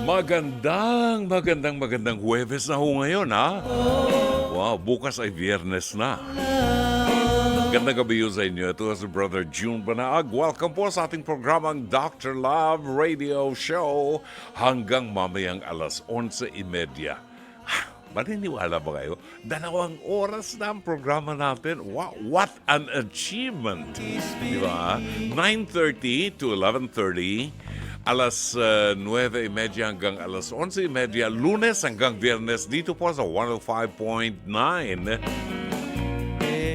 Magandang Huwebes na ho ngayon, ha? Wow, bukas ay Biyernes na. Gandang gabi yun sa inyo. Ito si Brother June Banaag. Welcome po sa ating programang Dr. Love Radio Show hanggang mamayang alas 11:30. Maniniwala ba kayo? 2 oras na ang programa natin. Wow, what an achievement! Di ba? 9:30 to 11:30. Alas 9:30 hanggang alas 11:30, Lunes hanggang Biyernes dito po sa 105.9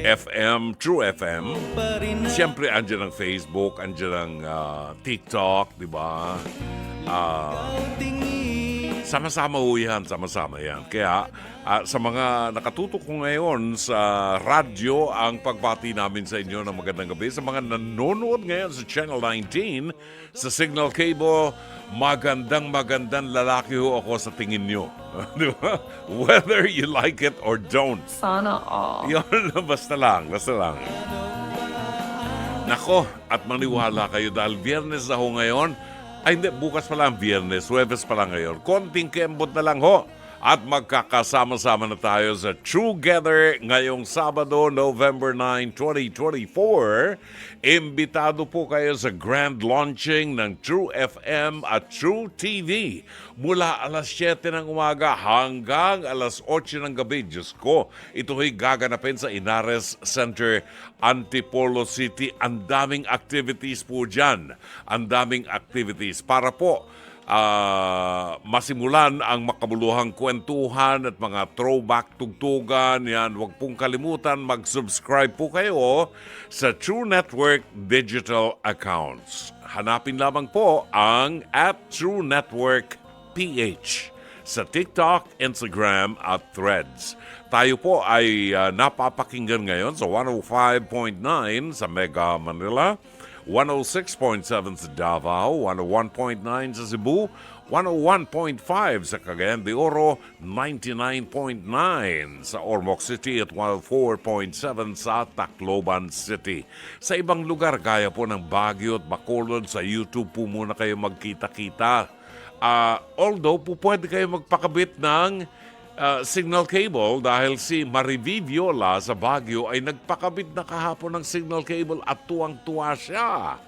FM, True FM. Siyempre, andyan ang Facebook, andyan ang TikTok, di ba? Sama-sama ho yan, sama-sama yan. Kaya sa mga nakatutok ko ngayon sa radyo, ang pagbati namin sa inyo ng magandang gabi. Sa mga nanonood ngayon sa Channel 19, sa Signal Cable, magandang lalaki ho ako sa tingin nyo. Whether you like it or don't. Sana all. Yun, basta lang. Nako, at maniwala kayo dahil Biyernes na ho ngayon. Ay hindi, bukas pa lang Biyernes, Huwebes pa lang ngayon. Konting kembot na lang ho. At magkakasama-sama na tayo sa Together ngayong Sabado, November 9, 2024. Imbitado po kayo sa grand launching ng True FM at True TV. Mula alas 7 ng umaga hanggang alas 8 ng gabi. Diyos ko, ito'y gaganapin sa Inares Center, Antipolo City. Ang daming activities po dyan. Ang daming activities para po masimulan ang makabuluhang kwentuhan at mga throwback tugtugan. Yan, huwag pong kalimutan, mag-subscribe po kayo sa True Network digital accounts. Hanapin lamang po ang @True Network PH sa TikTok, Instagram at Threads. Tayo po ay napapakinggan ngayon sa 105.9 sa Mega Manila, 106.7 sa Davao, 101.9 sa Cebu, 101.5 sa Cagayan de Oro, 99.9 sa Ormoc City at 104.7 sa Tacloban City. Sa ibang lugar, gaya po ng Baguio at Bacolod, sa YouTube po muna kayo magkita-kita. Although po pwede kayo magpakabit ng signal cable dahil si Mariví Viola sa Baguio ay nagpakabit na kahapon ng signal cable at tuwang-tuwa siya.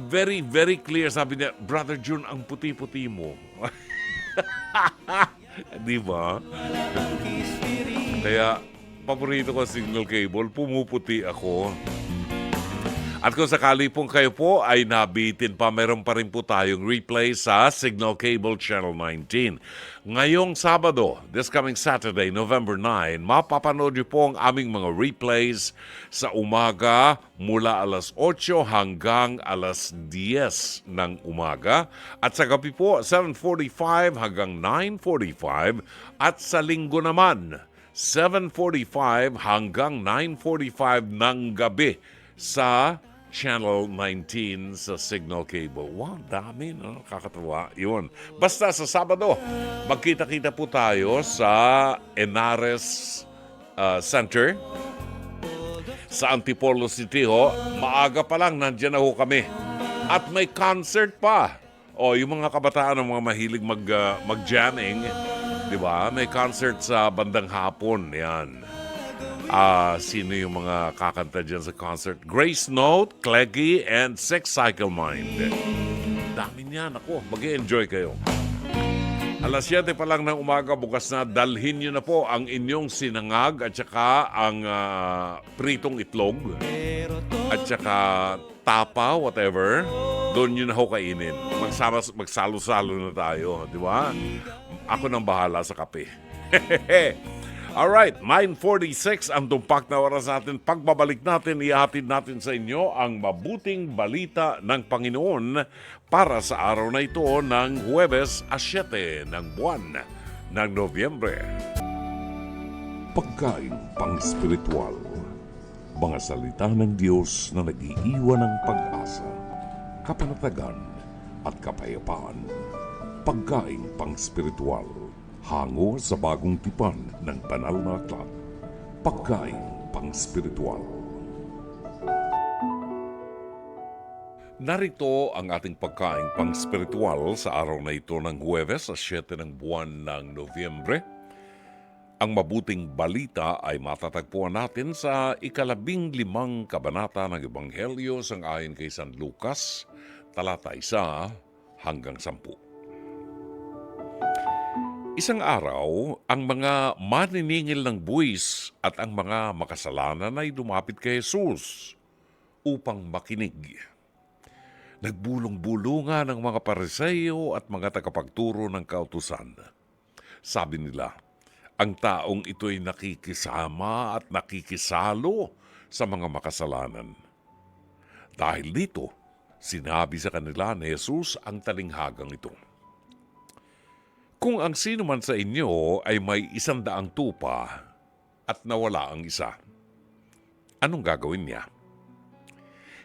Very, very clear. Sabi niya, Brother June, ang puti-puti mo. Di ba? Kaya, paborito ko signal cable, pumuputi ako. At kung sakali pong kayo po ay nabitin pa, meron pa rin po tayong replay sa Signal Cable Channel 19. Ngayong Sabado, this coming Saturday, November 9, mapapanood niyo po ang aming mga replays sa umaga mula alas 8 hanggang alas 10 ng umaga. At sa gabi po, 7:45 hanggang 9:45. At sa linggo naman, 7:45 hanggang 9:45 ng gabi sa Channel 19 sa Signal Cable. Wow, dami, no? Kakatuwa. Yun. Basta sa Sabado, magkita-kita po tayo sa Inares Center sa Antipolo City, ho. Maaga pa lang, nandiyan na ho kami. At may concert pa. Yung mga kabataan ng mga mahilig mag-jamming, di ba? May concert sa bandang hapon. Yan. Sino yung mga kakanta dyan sa concert? Grace Note, Cleggy, and Six Cycle Mind. Dami niyan. Ako, mag-enjoy kayo. Alas 7 pa lang ng umaga, bukas na, dalhin nyo na po ang inyong sinangag at saka ang pritong itlog at saka tapa, whatever. Doon nyo na ho kainin. Magsalo-salo na tayo, di ba? Ako nang bahala sa kape. Alright, 9:46 ang tumpak na oras natin. Pagbabalik natin, ihatid natin sa inyo ang mabuting balita ng Panginoon para sa araw na ito ng Huwebes, 7 ng buwan ng Nobyembre. Pagkain pang-spiritual. Mga salita ng Diyos na nag-iiwan ng pag-asa, kapanatagan at kapayapaan. Pagkain pang-spiritual. Hango sa bagong tipan ng banal na aklat. Pagkain pang-spiritual. Narito ang ating pagkain pang spiritual sa araw na ito ng Huwebes sa 7 ng buwan ng Nobyembre. Ang mabuting balita ay matatagpuan natin sa 15 kabanata ng Ebanghelyo sang-ayon kay San Lucas, talata 1 hanggang 10. Isang araw, ang mga maniningil ng buwis at ang mga makasalanan ay lumapit kay Jesus upang makinig. Nagbulong-bulungan ang mga Pariseo at mga tagapagturo ng kautusan. Sabi nila, ang taong ito'y nakikisama at nakikisalo sa mga makasalanan. Dahil dito, sinabi sa kanila ni Jesus ang talinghagang ito. Kung ang sino man sa inyo ay may 100 tupa at nawala ang isa, anong gagawin niya?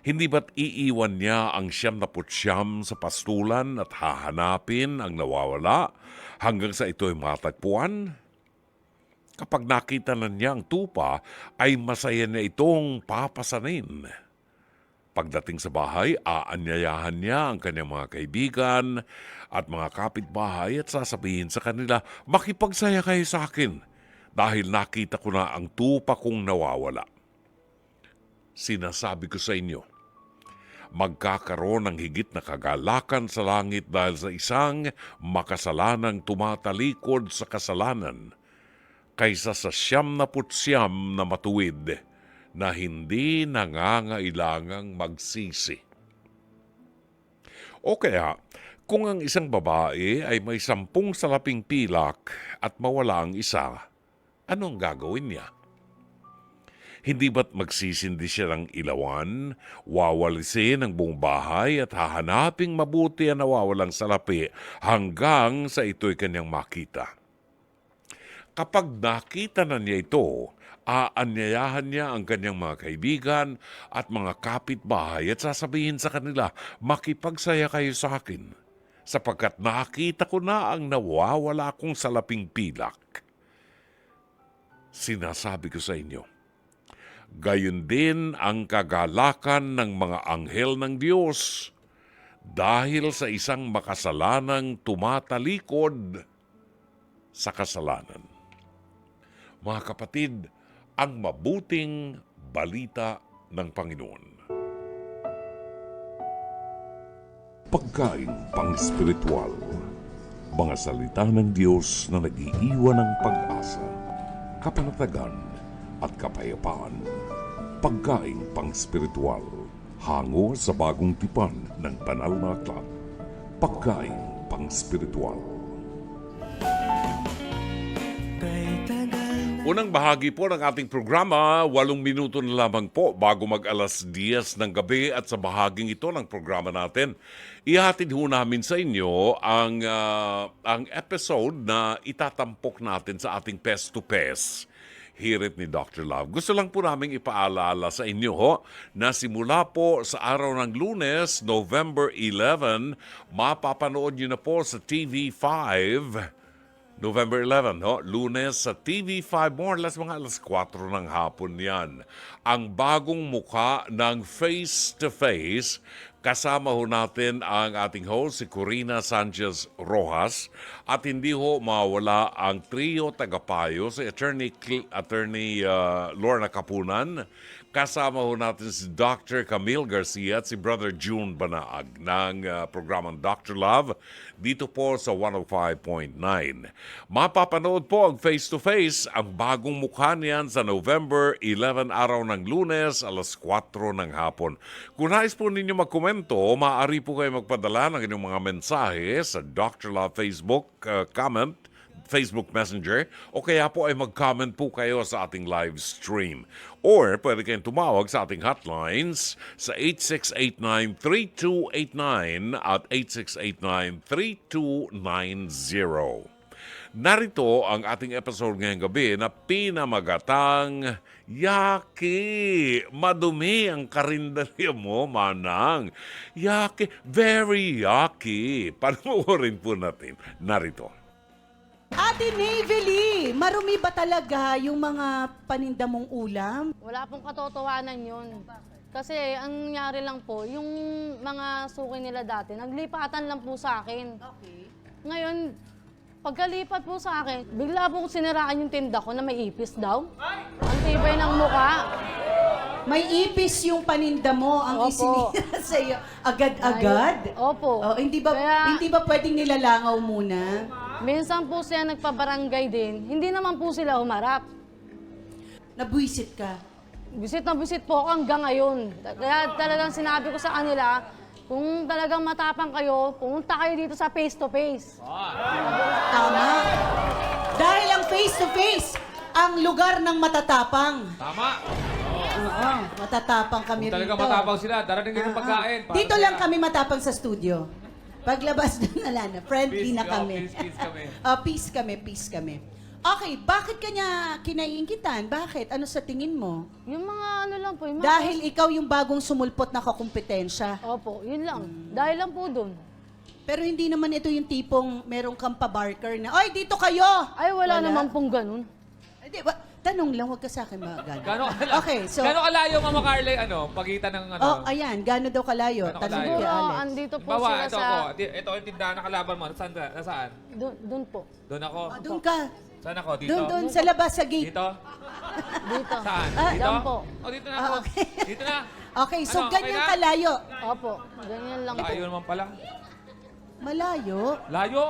Hindi ba't iiwan niya ang 99 sa pastulan at hahanapin ang nawawala hanggang sa ito'y matagpuan? Kapag nakita na niya ang tupa, ay masaya niya itong papasanin. Pagdating sa bahay, aanyayahan niya ang kanyang mga kaibigan at mga kapitbahay at sasabihin sa kanila, makipagsaya kayo sa akin dahil nakita ko na ang tupa kong nawawala. Sinasabi ko sa inyo, magkakaroon ng higit na kagalakan sa langit dahil sa isang makasalanang tumatalikod sa kasalanan kaysa sa 99 na matuwid na hindi nangangailangang magsisi. O kaya, kung ang isang babae ay may 10 salaping pilak at mawala ang isa, anong gagawin niya? Hindi ba't magsisindi siya ng ilawan, wawalisin ang buong bahay at hahanaping mabuti ang nawawalang salapi hanggang sa ito'y kanyang makita? Kapag nakita na niya ito, aanyayahan niya ang kanyang mga kaibigan at mga kapitbahay at sasabihin sa kanila, makipagsaya kayo sa akin, sapagkat nakita ko na ang nawawala kong salaping pilak. Sinasabi ko sa inyo, gayon din ang kagalakan ng mga anghel ng Diyos dahil sa isang makasalanang tumatalikod sa kasalanan. Mga kapatid, ang mabuting balita ng Panginoon. Pagkain pang spiritual. Mga salita ng Diyos na nag-iiwan ng pag-asa, kapanatagan at kapayapaan. Pagkain pang spiritual. Hango sa bagong tipan ng banal na aklat. Pagkain pang spiritual. Unang bahagi po ng ating programa, 8 minuto na lamang po bago mag-alas 10 ng gabi at sa bahaging ito ng programa natin, ihatid ho namin sa inyo ang episode na itatampok natin sa ating Pest to Pest. Hirit ni Dr. Love. Gusto lang po namin ipaalala sa inyo na simula po sa araw ng Lunes, November 11, mapapanood nyo na po sa TV5, November 11, Lunes sa TV5, more or less mga alas 4 ng hapon yan. Ang bagong muka ng Face to Face, kasama ho natin ang ating host, si Corina Sanchez Rojas, at hindi ho mawala ang trio tagapayo, si Attorney Lorna Capunan, kasama ho natin si Dr. Camille Garcia at si Brother June Banaag ng programang Dr. Love dito po sa 105.9. Mapapanood po ang Face to Face, ang bagong mukha niyan sa November 11 araw ng Lunes, alas 4 ng hapon. Kung nais po ninyo magkomento, maaari po kayo magpadala ng inyong mga mensahe sa Dr. Love Facebook Facebook Messenger o kaya po ay mag-comment po kayo sa ating live stream. Or pwede kayong tumawag sa ating hotlines sa 8689-3289 at 8689-3290. Narito ang ating episode ngayong gabi na pinamagatang Yaki. Madumi ang karinderya mo, Manang. Yaki, very yucky. Panoorin po natin. Narito. Ate Navely, marumi ba talaga yung mga paninda mong ulam? Wala pong katotohanan yun. Kasi ang nangyari lang po, yung mga suki nila dati, naglipatan lang po sa akin. Okay. Ngayon, pagkalipat po sa akin, bigla po siniraan yung tinda ko na may ipis daw. Ang tibay ng mukha. May ipis yung paninda mo ang Opo. isinira sa iyo. Agad-agad? Opo. Oh, hindi ba Kaya- hindi ba pwedeng nilalangaw muna? Minsan po siya nagpabarangay din, hindi naman po sila humarap. Nabuisit ka. Bisit na bisit po ako hanggang ngayon. Kaya talagang sinabi ko sa kanila, kung talagang matapang kayo, pumunta kayo dito sa face-to-face. Tama. Dahil ang face-to-face, ang lugar ng matatapang. Tama. Oo, matatapang kami Talaga rito. matapang sila. Darating kayo ng pagkain. para Dito sila. lang kami matapang sa studio. Paglabas doon, wala na. Friendly Peace, na kami. peace kami. Peace kami. Okay, bakit kanya kinaiinggitan? Bakit? Ano sa tingin mo? Yung mga ano lang po, yung mga... Dahil ikaw yung bagong sumulpot na kakumpetensya. Opo, yun lang. Dahil lang po dun. Pero hindi naman ito yung tipong merong kampabarker na, "Oy, dito kayo!" Ay, wala naman pong ganun. Hindi, tanong lang, huwag ka sa akin mga Gano'ng kalayo? Okay, so... Gano'ng kalayo, Mama Carly, pagitan ng ano? Oh, ayan, gano'n daw kalayo? Gano'n Tanong kalayo? kay Siguro, Alex. andito po Bawa, sila ito sa... ako. Ito yung tindahan na kalaban mo. Nasaan? Dun po. Doon ako. Doon ka. Saan ako? Dito? Doon, sa labas, sa gate. Dito? Dito. Saan? Ah, Dito? dyan po. Oh, dito na ako. Okay. Dito na. Okay, so Ano, okay ganyan na? kalayo. Opo, ganyan lang po. Layo naman pala. Malayo. Layo?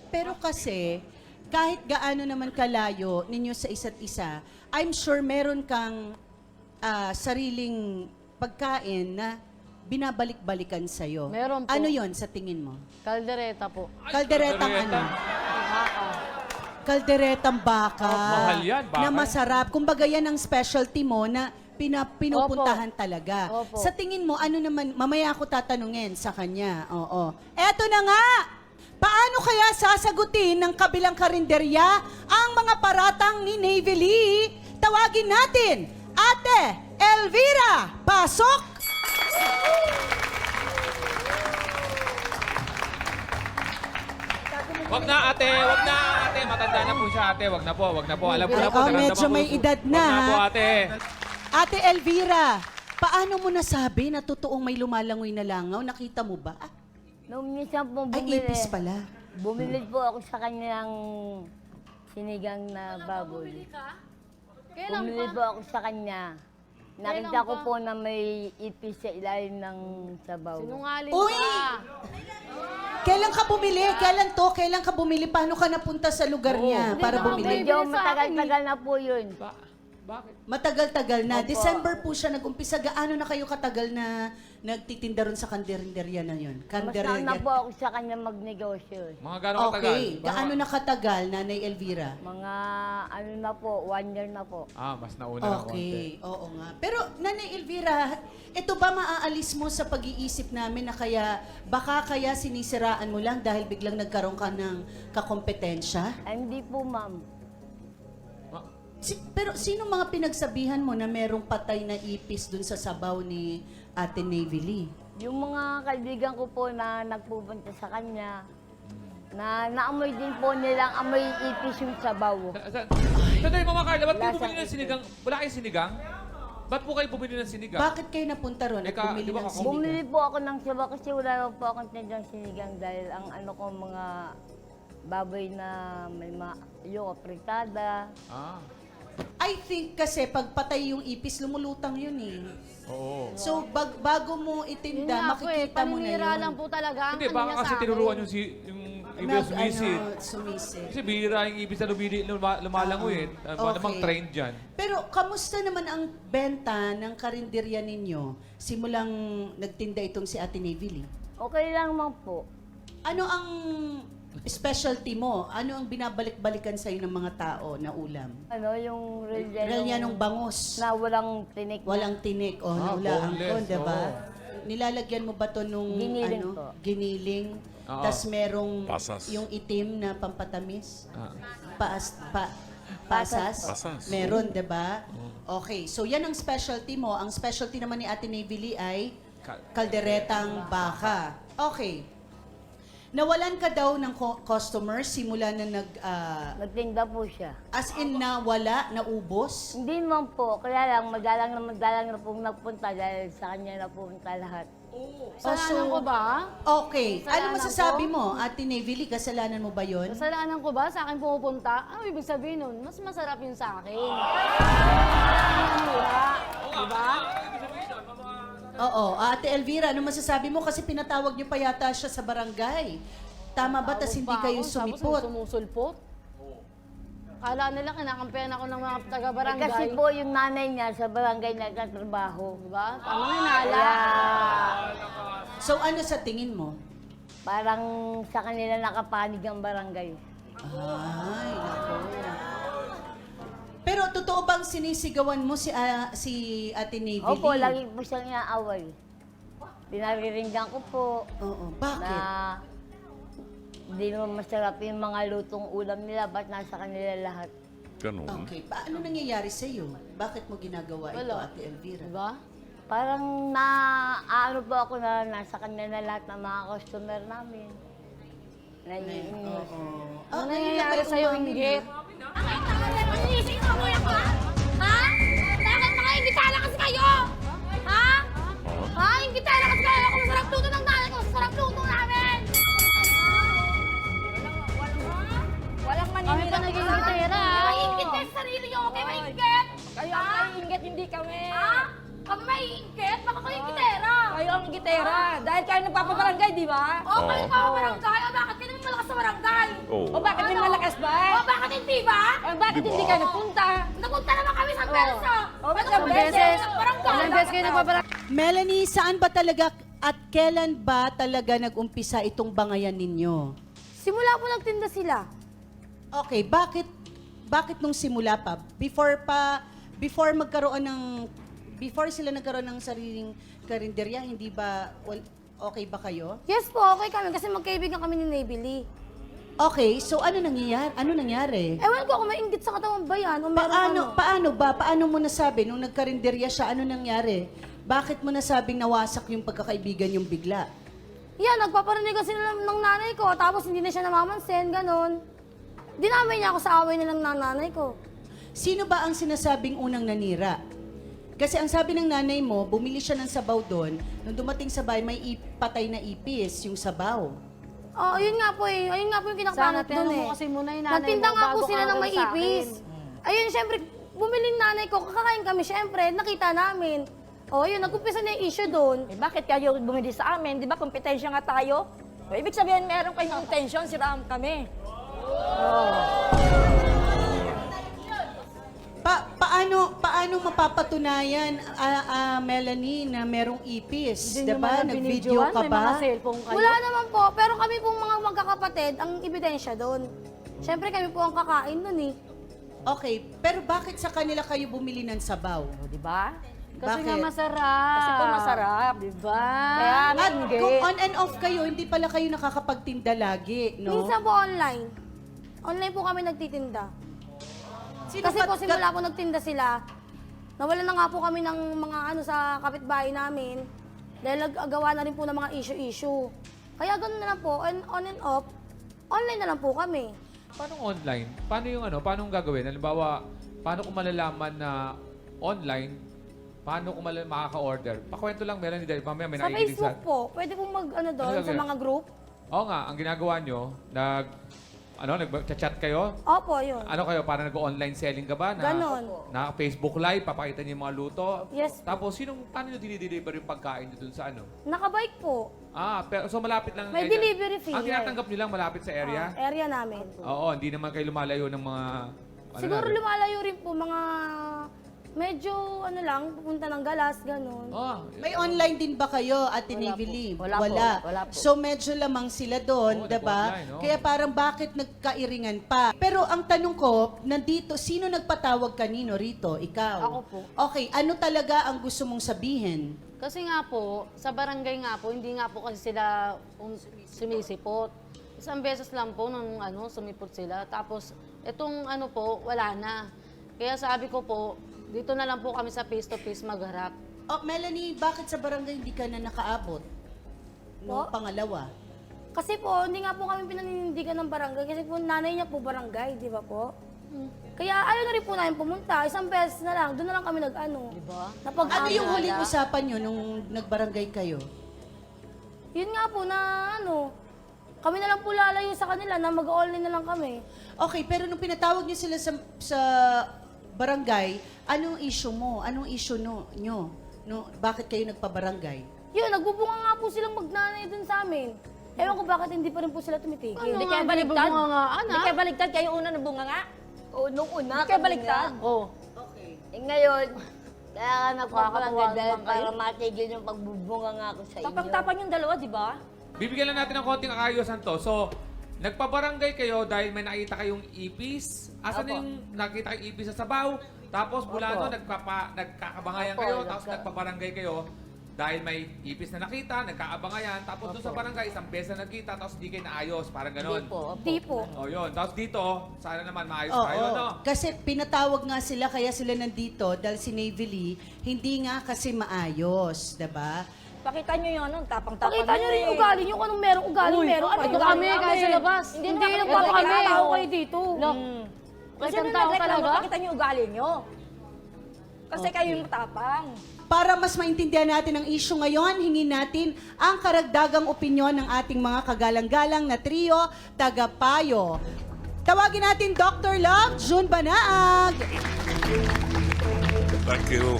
Pero kasi, kahit gaano naman kalayo ninyo sa isa't isa, I'm sure meron kang sariling pagkain na binabalik-balikan sa'yo. Meron po. Ano yon sa tingin mo? Kaldereta po. Kalderetang ano? Kalderetang baka. Mahal yan, baka. Na masarap. Kumbaga yan ang specialty mo na pinupuntahan talaga. Opo. Sa tingin mo, ano naman, mamaya ako tatanungin sa kanya. Oo. Eto na nga! Paano kaya sasagutin ng kabilang karinderya ang mga paratang ni Navy Lee? Tawagin natin, Ate Elvira! Pasok! Wag na ate. Matanda na po siya ate. Wag na po. Alam ko na po. Oh, nararamdaman medyo ko may po. edad na, Wag na po ha? ate. Ate Elvira, paano mo nasabi na totoong may lumalangoy na langaw? Nakita mo ba? Nung minsan po Ay, bumili, ipis pala. bumili po ako sa kanyang sinigang na baboy. Kailan Bumili pa? po ako sa kanya. Nakita ko pa? po na may ipis sa ilalim ng sabaw. Sinungaling Uy! ka. Kailan ka bumili? Kailan to? Kailan ka bumili? Paano ka napunta sa lugar niya para Hindi, bumili? Medyo Bumili sa akin, matagal-tagal na po yun. Bakit? Matagal-tagal na. Opo. December po siya nag-umpisa. Gaano na kayo katagal na nagtitinda ron sa kanderya na yun? Mas nauna Kanderya. po ako sa kanya magnegosyo. Mga gano'ng katagal? Okay. Gaano na katagal, Nanay Elvira? Mga ano na po, 1 year na po. Mas nauna ng konti. Okay, oo nga. Pero Nanay Elvira, ito ba maaalis mo sa pag-iisip namin na baka kaya sinisiraan mo lang dahil biglang nagkaroon ka ng kakompetensya? Ay, hindi po ma'am. Pero sino mga pinagsabihan mo na merong patay na ipis dun sa sabaw ni Ate Navy Lee? Yung mga kaibigan ko po na nagpupunta sa kanya, na naamoy din po nilang amoy ipis yung sabaw. Sandali, Mama Carla, ba't kayo Lasa bumili ng ipis. sinigang? Wala kayong sinigang? Ba't po kayo bumili ng sinigang? Bakit kayo napunta ron at Eka, bumili di ba ng ako- Bumili sinigang? po ako ng sabaw kasi wala naman po akong tindang sinigang dahil ang ano ko mga baboy na may yung fritada. I think kasi pag patay yung ipis, lumulutang yun eh. Oo. So, bago mo Yun itinda, nga po eh, makikita mo na paninira yun. lang po talaga ang Hindi, ano baka niya kasi sa tinuruan akin. yung ibig sumisi. Sumisi. Kasi bihira yung ibig na lumalangoy eh. Namang trained dyan. Pero kamusta naman ang benta ng karinderya ninyo simulang nagtinda itong si Ate Navy Lee? Okay lang man po. Ano ang specialty mo? Ano ang binabalik-balikan sa'yo ng mga tao na ulam? Ano yung Relyanong bangus. na walang tinik na. Walang tinik. O, nahulaan ko, boneless, diba? Nilalagyan mo ba to nung Giniling ano? po. Giniling. Oo. Tapos merong Pasas. yung itim na pampatamis. Ah. Pasas. Pasas. Meron, 'di ba? Okay, so yan ang specialty mo. Ang specialty naman ni Ate Navy Lee ay Kal- kalderetang baka. Okay. Nawalan ka daw ng customer simula na Nagtinda po siya. as in nawala, naubos? Hindi naman po, kaya lang madalang na pong nagpunta dahil sa kanya na pumunta lahat. Kasalanan ko ba? Okay. Ano Kasalanan masasabi ko? mo, Ate Navy Lee? Kasalanan mo ba yun? Kasalanan ko ba sa akin pumupunta? Ano ibig sabihin nun? Mas masarap yun sa akin. Diba? Oo. Ate Elvira, ano masasabi mo? Kasi pinatawag niyo pa yata siya sa barangay. Tama ba? Tas hindi kayo sumipot? Tapos sumusulpot. Kala nila kinakampihan ako ng mga Eh, taga-barangay. kasi po yung nanay niya sa barangay nagtatrabaho. Diba? Tama hinala. So ano sa tingin mo? Parang sa kanila nakapanig ang barangay. Ay, nako. Pero totoo bang sinisigawan mo si Ate Navy Opo, Lee? lagi po siyang iaaway. Pinariringgan ko po Oo. na Bakit? hindi naman masarap yung mga lutong ulam nila, ba't nasa kanila lahat? Ganun. Okay. Paano nangyayari sa iyo? Bakit mo ginagawa ito, Wala. Ate Elvira? Diba? Parang ano po ako na nasa kanila lahat ng mga customer namin. Naiinis. Oo. Ano nangyayari sa'yo, Inggit? Iniisip mo ako, ha? Ha? Bakit mga imbitala kasi kayo? Ha? Ha? Imbitala kasi kayo. Kung masarap luto ng nanay ko, masarap luto namin. Walang Kami pa naging gitera. Maiingit kayo sa sarili nyo. Okay, maiingit? Kayo ang naiingit, hindi kami. Ha? Kami maiingit? Baka kayo gitera. Kayo ang gitera. Dahil kayo nagpapabarangay, di ba? O, kayo ka barangay. O, bakit kayo naman malakas sa barangay? Oo. O bakit may malakas ba? O, bakit hindi ba? Bakit Di ba? hindi kayo nagpunta? Napunta naman kami sa Persa. O, ba't Ilang ilang beses? beses? Barangay. Ilang beses kayo nagpaparang... Melanie, saan ba talaga at kailan ba talaga nag-umpisa itong bangayan ninyo? Simula po nagtinda sila. Okay, bakit nung simula pa? Before sila nagkaroon ng sariling karinderya, hindi ba okay ba kayo? Yes po, okay kami kasi magkaibigan kami ni Navy Lee. Okay, so ano nangyari? Ewan ko kung mainggit sa katawang bayan o meron Paano mo nasabi nung nagkarinderya siya, ano nangyari? Bakit mo nasabing nawasak yung pagkakaibigan yung bigla? Yan, nagpaparinig kasi ng nanay ko, tapos hindi na siya namamansin, ganun. Dinamay niya ako sa away nilang nanay ko. Sino ba ang sinasabing unang nanira? Kasi ang sabi ng nanay mo, bumili siya ng sabaw doon. Nung dumating sa bahay, may patay na ipis, yung sabaw. Oo, ayun nga po eh. Ayun nga po yung kinakapangat Sana doon tinanong eh. mo kasi muna yung nanay Nagtinda mo nga po bago sila ka ng may sa akin. ipis. Ayun, syempre, bumili yung nanay ko, kakakain kami syempre, nakita namin. O, yun, nag-umpisa na yung issue doon. Eh, bakit kayo bumili sa amin? Di ba kompetensya nga tayo? O, ibig sabihin meron kayong intention, siraan kami. Paano mapapatunayan, Melanie, na merong ipis? Hindi nyo Diba? man Nag-video binidyoan, ka may mga ba? cellphone kayo. Wala naman po, pero kami pong mga magkakapatid, ang ebidensya doon. Syempre, kami po ang kakain doon eh. Okay, pero bakit sa kanila kayo bumili ng sabaw? O, di ba? Kasi nga Bakit? masarap. Kasi po masarap. Diba? Kaya At mainggit. kung on and off kayo, hindi pala kayo nakakapagtinda lagi, no? Minsan po online. Online po kami nagtitinda. Sino Kasi ba- po simula po nagtinda sila, nawala na nga po kami ng mga ano sa kapitbahay namin dahil nag-agawa na rin po ng mga issue-issue. Kaya ganoon na lang po, on and off, online na lang po kami. Paano online? Paano yung paano yung gagawin? Halimbawa, paano kung malalaman na online, paano kung makaka-order? Pakwento lang, Melanie, dahil mamaya may Sa nakikinig Facebook po, pwede po mag-ano doon, Ano sa gagawin? mga group. Oo nga, ang ginagawa nyo, nag-chat kayo? Opo, yun. Ano kayo, parang nag-online selling ka ba? Ganon. Na Facebook Live, papakita niyo yung mga luto? Yes. Tapos, paano nyo dinideliver yung pagkain nyo dun sa ano? Nakabike po. Pero so malapit lang. May delivery fee, Ang tinatanggap nyo lang malapit sa area? Area namin. Oo, hindi naman kayo lumalayo ng mga... Siguro lumalayo rin po mga medyo ano lang, pupunta ng Galas, ganun. May online din ba kayo, Ate Navy Lee? Wala po. Wala po. So medyo lamang sila doon, Oo, 'di ba? nag-online, no? Kaya parang bakit nagkairingan pa? Pero ang tanong ko, nandito, sino nagpatawag kanino rito? Ikaw? Ako po. Okay, ano talaga ang gusto mong sabihin? Kasi nga po, sa barangay nga po, hindi nga po kasi sila sumisipot. Isang beses lang po nung sumipot sila. Tapos, itong po, wala na. Kaya sabi ko po, dito na lang po kami sa face-to-face magharap. Oh, Melanie, bakit sa barangay hindi ka na nakaabot? No, Po? pangalawa. Kasi po, hindi nga po kami pinaninindigan ng barangay kasi po nanay niya po barangay, di ba po? Kaya ayaw na rin po namin pumunta. Isang beses na lang, doon na lang kami nag-ano. Diba? Ano yung huling usapan nyo nung nagbarangay kayo? Yun nga po na kami na lang po lalayo sa kanila na mag-online na lang kami. Okay, pero nung pinatawag nyo sila sa barangay, anong issue mo? Anong issue nyo? No, bakit kayo nagpabarangay? Yun, nagbubunga nga po silang magnanay dun sa amin. Ewan ko bakit hindi pa rin po sila tumitigil. Hindi kaya nga, baligtad? bungangaan, Hindi ah. kaya baligtad? Kayo una na bunga nga? O, nung una, Hindi kaya baligtad? Oh. Ngayon, kaya nga nagpaparangay Nakakatuwa dahil naman para kayo. matigil yung pagbubunga nga ako sa inyo. Tapang-tapang yung dalawa, di ba? Bibigyan lang natin ng konting kaayusan to. So, nagpabarangay kayo dahil may nakita kayong ipis. Asan na yung nakita kayong ipis sa sabaw? Tapos mula doon, nagkakabangayan Opo, kayo. Tapos nagpabarangay kayo dahil may ipis na nakita, nagkaabangayan. Tapos doon sa barangay, isang beses na nagkita, tapos di kayo naayos. Parang ganon. Di po. O yun. Tapos dito, sana naman maayos Oo, tayo, no? kasi pinatawag nga sila, kaya sila nandito dahil si Navy Lee, hindi nga kasi maayos, diba? Pakita nyo yung tapang-tapang. Pakita nyo rin yung ugali nyo kung anong meron, ugaling meron. Ano kami kahit sa labas? Hindi naman kami nagpapakita kami. tao kayo dito. Look, Kasi Isang nung tao nagreklamo, talaga? pakita nyo yung ugali nyo. Kasi kayo yung matapang. Para mas maintindihan natin ang issue ngayon, hingin natin ang karagdagang opinyon ng ating mga kagalang-galang na trio, tagapayo. Tawagin natin Dr. Love, June Banaag. Thank you.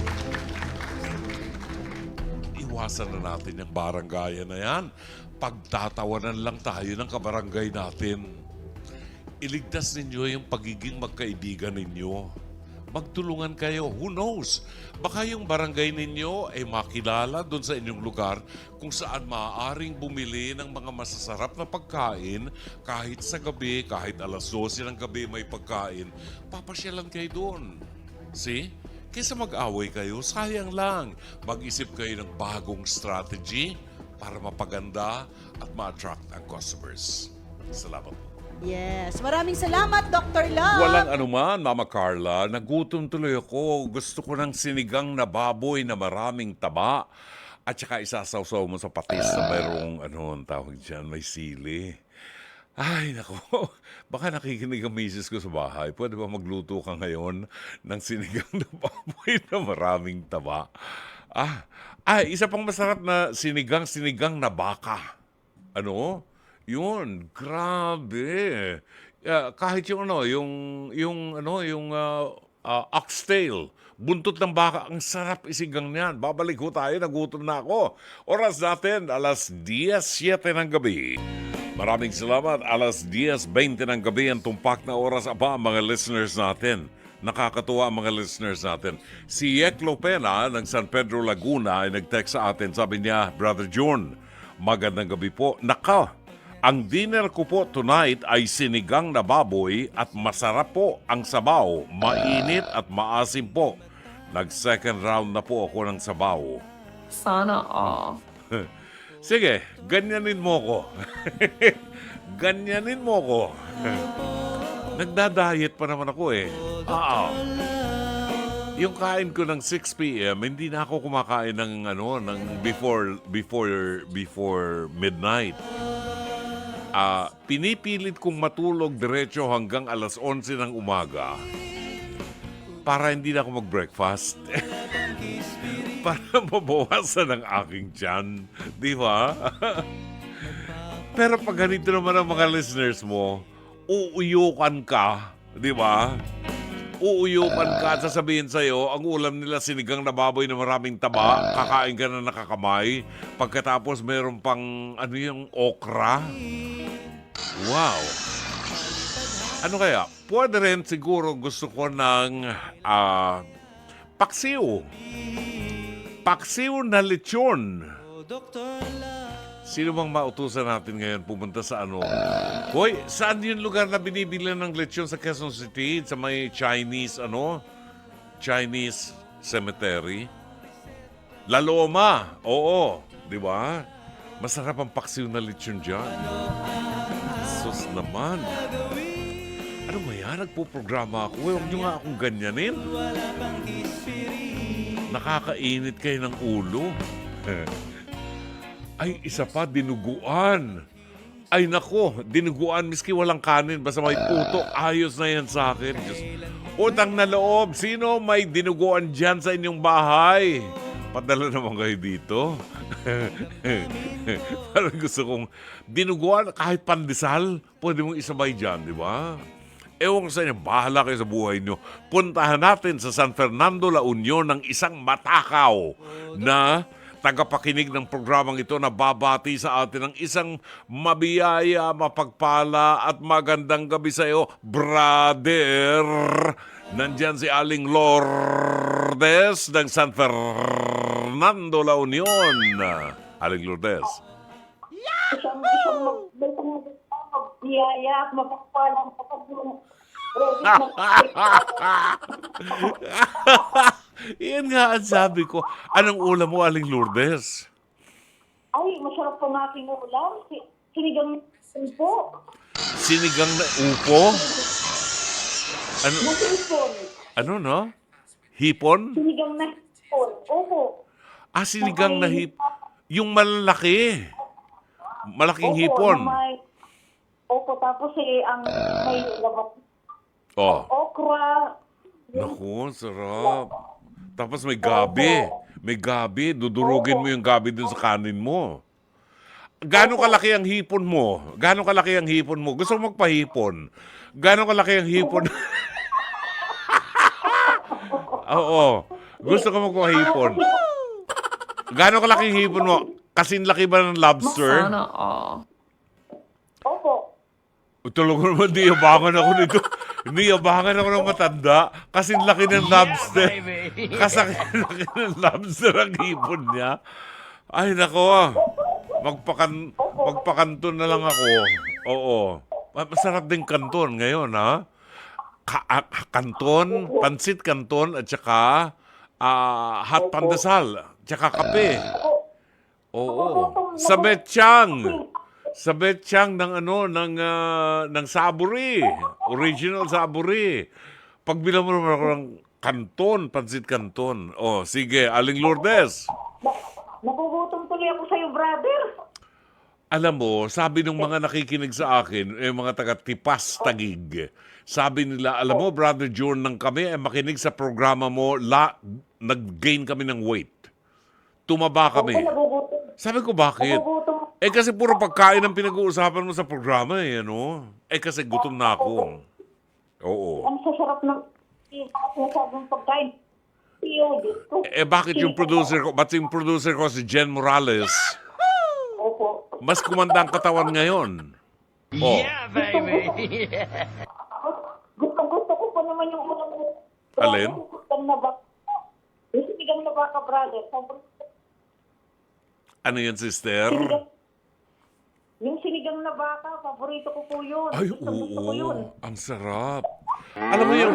Iwasan na natin yung baranggayan na yan. Pagtatawanan lang tayo ng kabarangay natin. Iligtas ninyo yung pagiging magkaibigan ninyo. Magtulungan kayo. Who knows? Baka yung barangay ninyo ay makilala doon sa inyong lugar kung saan maaaring bumili ng mga masasarap na pagkain kahit sa gabi, kahit alas 12 ng gabi may pagkain. Papasyalan kayo doon. See? Kaysa mag-away kayo, sayang lang. Mag-isip kayo ng bagong strategy para mapaganda at ma-attract ang customers. Salamat po. Yes, maraming salamat Dr. Love. Walang anuman, Mama Carla. Nagutom tuloy ako. Gusto ko ng sinigang na baboy na maraming taba. At saka isasawsaw mo sa patis na mayroong, ang tawag dyan, may sili. Ay, nako. Baka nakikinig ang misis ko sa bahay. Pwede ba magluto ka ngayon ng sinigang na baboy na maraming taba? Isa pang masarap na sinigang na baka. Ano? Yun, grabe. Kahit yung oxtail, buntot ng baka, ang sarap isigang niyan. Babalik ho tayo, nagutom na ako. Oras natin, alas 10:07 ng gabi. Maraming salamat, alas 10:20 ng gabi, ang tumpak na oras aba mga listeners natin. Nakakatuwa ang mga listeners natin. Si Yek Lopena ng San Pedro, Laguna ay nag-text sa atin. Sabi niya, Brother John, magandang gabi po. Naka, ang dinner ko po tonight ay sinigang na baboy at masarap po ang sabaw. Mainit at maasim po. Nag-second round na po ako ng sabaw. Sana all. Sige, ganyanin mo ko. Ganyanin mo ko. Nagda-diet pa naman ako eh. Yung kain ko ng 6 p.m., hindi na ako kumakain ng before midnight. Pinipilit kong matulog diretso hanggang alas 11 ng umaga para hindi na ako mag-breakfast. Para mabawasan ang aking tiyan. Di ba? Pero pag ganito naman ang mga listeners mo, uuyukan ka. Di ba? Uuyukan ka at sasabihin sa'yo, ang ulam nila sinigang na baboy na maraming taba, kakain ka na nakakamay, pagkatapos meron pang yung okra. Wow! Ano kaya? Pwede rin siguro gusto ko ng paksiw. Paksiw na lechon. Sino bang mautusan natin ngayon pumunta sa Hoy, saan yung lugar na binibili ng lechon sa Quezon City? Sa may Chinese Chinese cemetery? La Loma. Oo, di ba? Masarap ang paksiw na lechon dyan. Sus naman. Ano ba yan? Nagpo-programa ako. Huwag nyo nga akong ganyanin. Nakakainit kayo ng ulo. Ay, isa pa, dinuguan. Ay nako, dinuguan miski walang kanin, basta may puto, ayos na yan sa akin. Diyos. Utang na loob, sino may dinuguan dyan sa inyong bahay? Padala naman kayo dito. Parang gusto kong dinuguan, kahit pandesal, pwede mong isabay dyan, di ba? Ewan ko sa inyo, bahala kayo sa buhay nyo. Puntahan natin sa San Fernando, La Union ng isang matakaw na tagapakinig ng programang ito na babati sa atin ng isang mabiyaya, mapagpala at magandang gabi sa iyo, brother. Nandyan si Aling Lourdes ng San Fernando, La Union. Aling Lourdes. Isang may biyaya at mapagpalang kapag Iyan nga ang sabi ko. Anong ulam mo, Aling Lourdes? Ay, masarap po ng aking ulam. Sinigang po. Sinigang na upo? Ano? Hipon. Ano, no? Hipon? Sinigang na hipon. Opo. Sinigang na hipon. Yung malalaki. Malaking Opo, hipon. Opo, tapos ang may labas. Oh. Okra. Naku, sarap. Tapos may gabi. May gabi. Dudurugin mo yung gabi dun sa kanin mo. Gano'ng kalaki ang hipon mo? Gano'ng kalaki ang hipon mo? Gusto mo magpahipon? Gano'ng kalaki ang hipon? Oo. Gusto ko magpahipon. Gano'ng kalaki ang hipon mo? Kasing laki ba ng lobster? Sana all. Opo. Talaga naman, niyabangan ako nito. Niyabangan ako ng matanda. Kasing laki ng lobster. Kasing laki ng lobster ang hipon niya. Ay, nako. Magpakanton na lang ako. Oo. Masarap din kanton ngayon, ha? Kanton, pansit kanton, at saka hot pandesal, tsaka kape. Oo. Sa Betsyang. Sa Betsyang ng ng Saburi. Original Saburi. Pagbilang mo naman ako ng kanton, pansit kanton. Oh, sige, Aling Lourdes. Nagugutom tuloy ako sa'yo, brother. Alam mo, sabi ng mga nakikinig sa akin, mga taga-Tipas Tagig, sabi nila, alam mo, Brother John, nang kami ay makinig sa programa mo, nag-gain kami ng weight. Tumaba kami. Nagugutom. Sabi ko, bakit? Nagugutom. Kasi puro pagkain ang pinag-uusapan mo sa programa, ano? Kasi gutom na ako. Oo. Ang sasarap ng sinasabing pagkain. Bakit yung producer ko, ba't yung producer ko si Jen Morales, Opo. mas kumanda ang katawan ngayon? Oh. Gusto ko po naman yung ulam mo. Alin? Yung sinigang na baka, brother. Ano yun, sister? Yung sinigang na baka, paborito ko po yun. Ay, Gusto ko yun. oo. Ang sarap. Alam mo yun,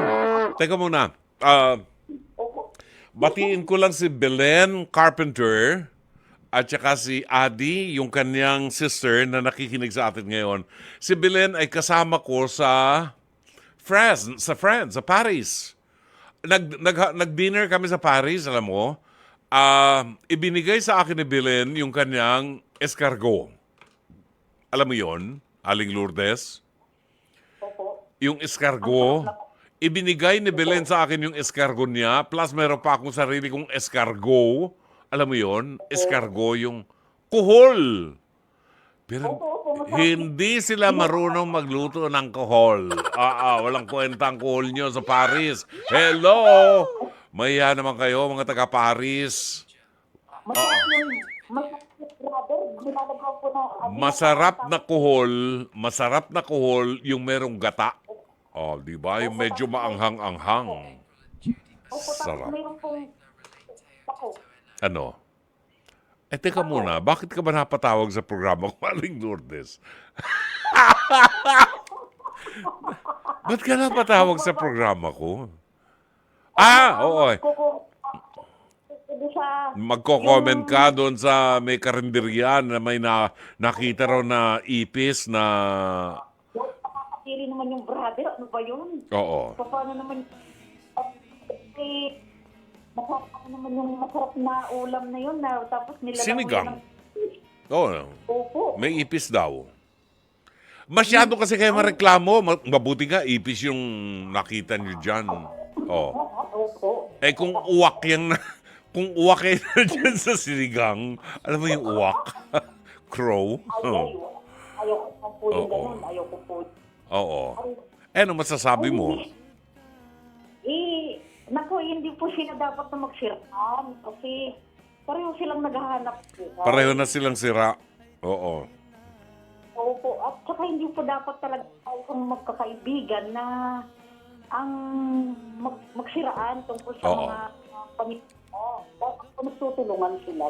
teka muna. Batiin ko lang si Belen Carpenter at saka si Adi, yung kanyang sister na nakikinig sa atin ngayon. Si Belen ay kasama ko sa France, sa Paris. Nag-dinner kami sa Paris, alam mo. Ibinigay sa akin ni Belen yung kanyang escargot. Alam mo yon, Aling Lourdes? Opo. Yung escargot, ibinigay ni Belen sa akin yung escargot niya, plus meron pa akong sarili kong escargot. Alam mo yon, escargot yung kuhol. Pero hindi sila marunong magluto ng kuhol. Walang kwenta ang kuhol nyo sa Paris. Hello! Maya naman kayo, mga taga-Paris. Masarap na kuhol yung merong gata. Oh, di ba? Yung medyo maanghang-anghang. Sarap. Ano? Teka muna, bakit ka ba napatawag sa programa ko, Aling Lourdes? Ba't ka napatawag sa programa ko? Oo. Magko-comment ka doon sa may karinderya na may nakita raw na ipis na... Nakakatiri naman yung brother. Ano ba yun? Oo. Paano naman... Masarap naman yung masarap na ulam na yun. Tapos nilagyan Sinigang. mo Oo. Opo. May ipis daw. Masyado kasi kayo mareklamo. Mabuti nga, ipis yung nakita nyo dyan. Oh. Opo. Eh kung uwak yan na, kung uwak yan na dyan sa sinigang, alam mo yung uwak? Crow? Ayaw ko po yung Oo. ganun. Ayaw ko po. Oo. Eh, ano masasabi mo? Naku, hindi po sila dapat na magsiraan kasi pareho silang naghahanap po. Pareho na silang sira. Oo. Opo. At saka hindi po dapat talaga kung magkakaibigan na ang magsiraan tungkol sa Oo. mga pamilya. Dapat po nagtutulungan sila.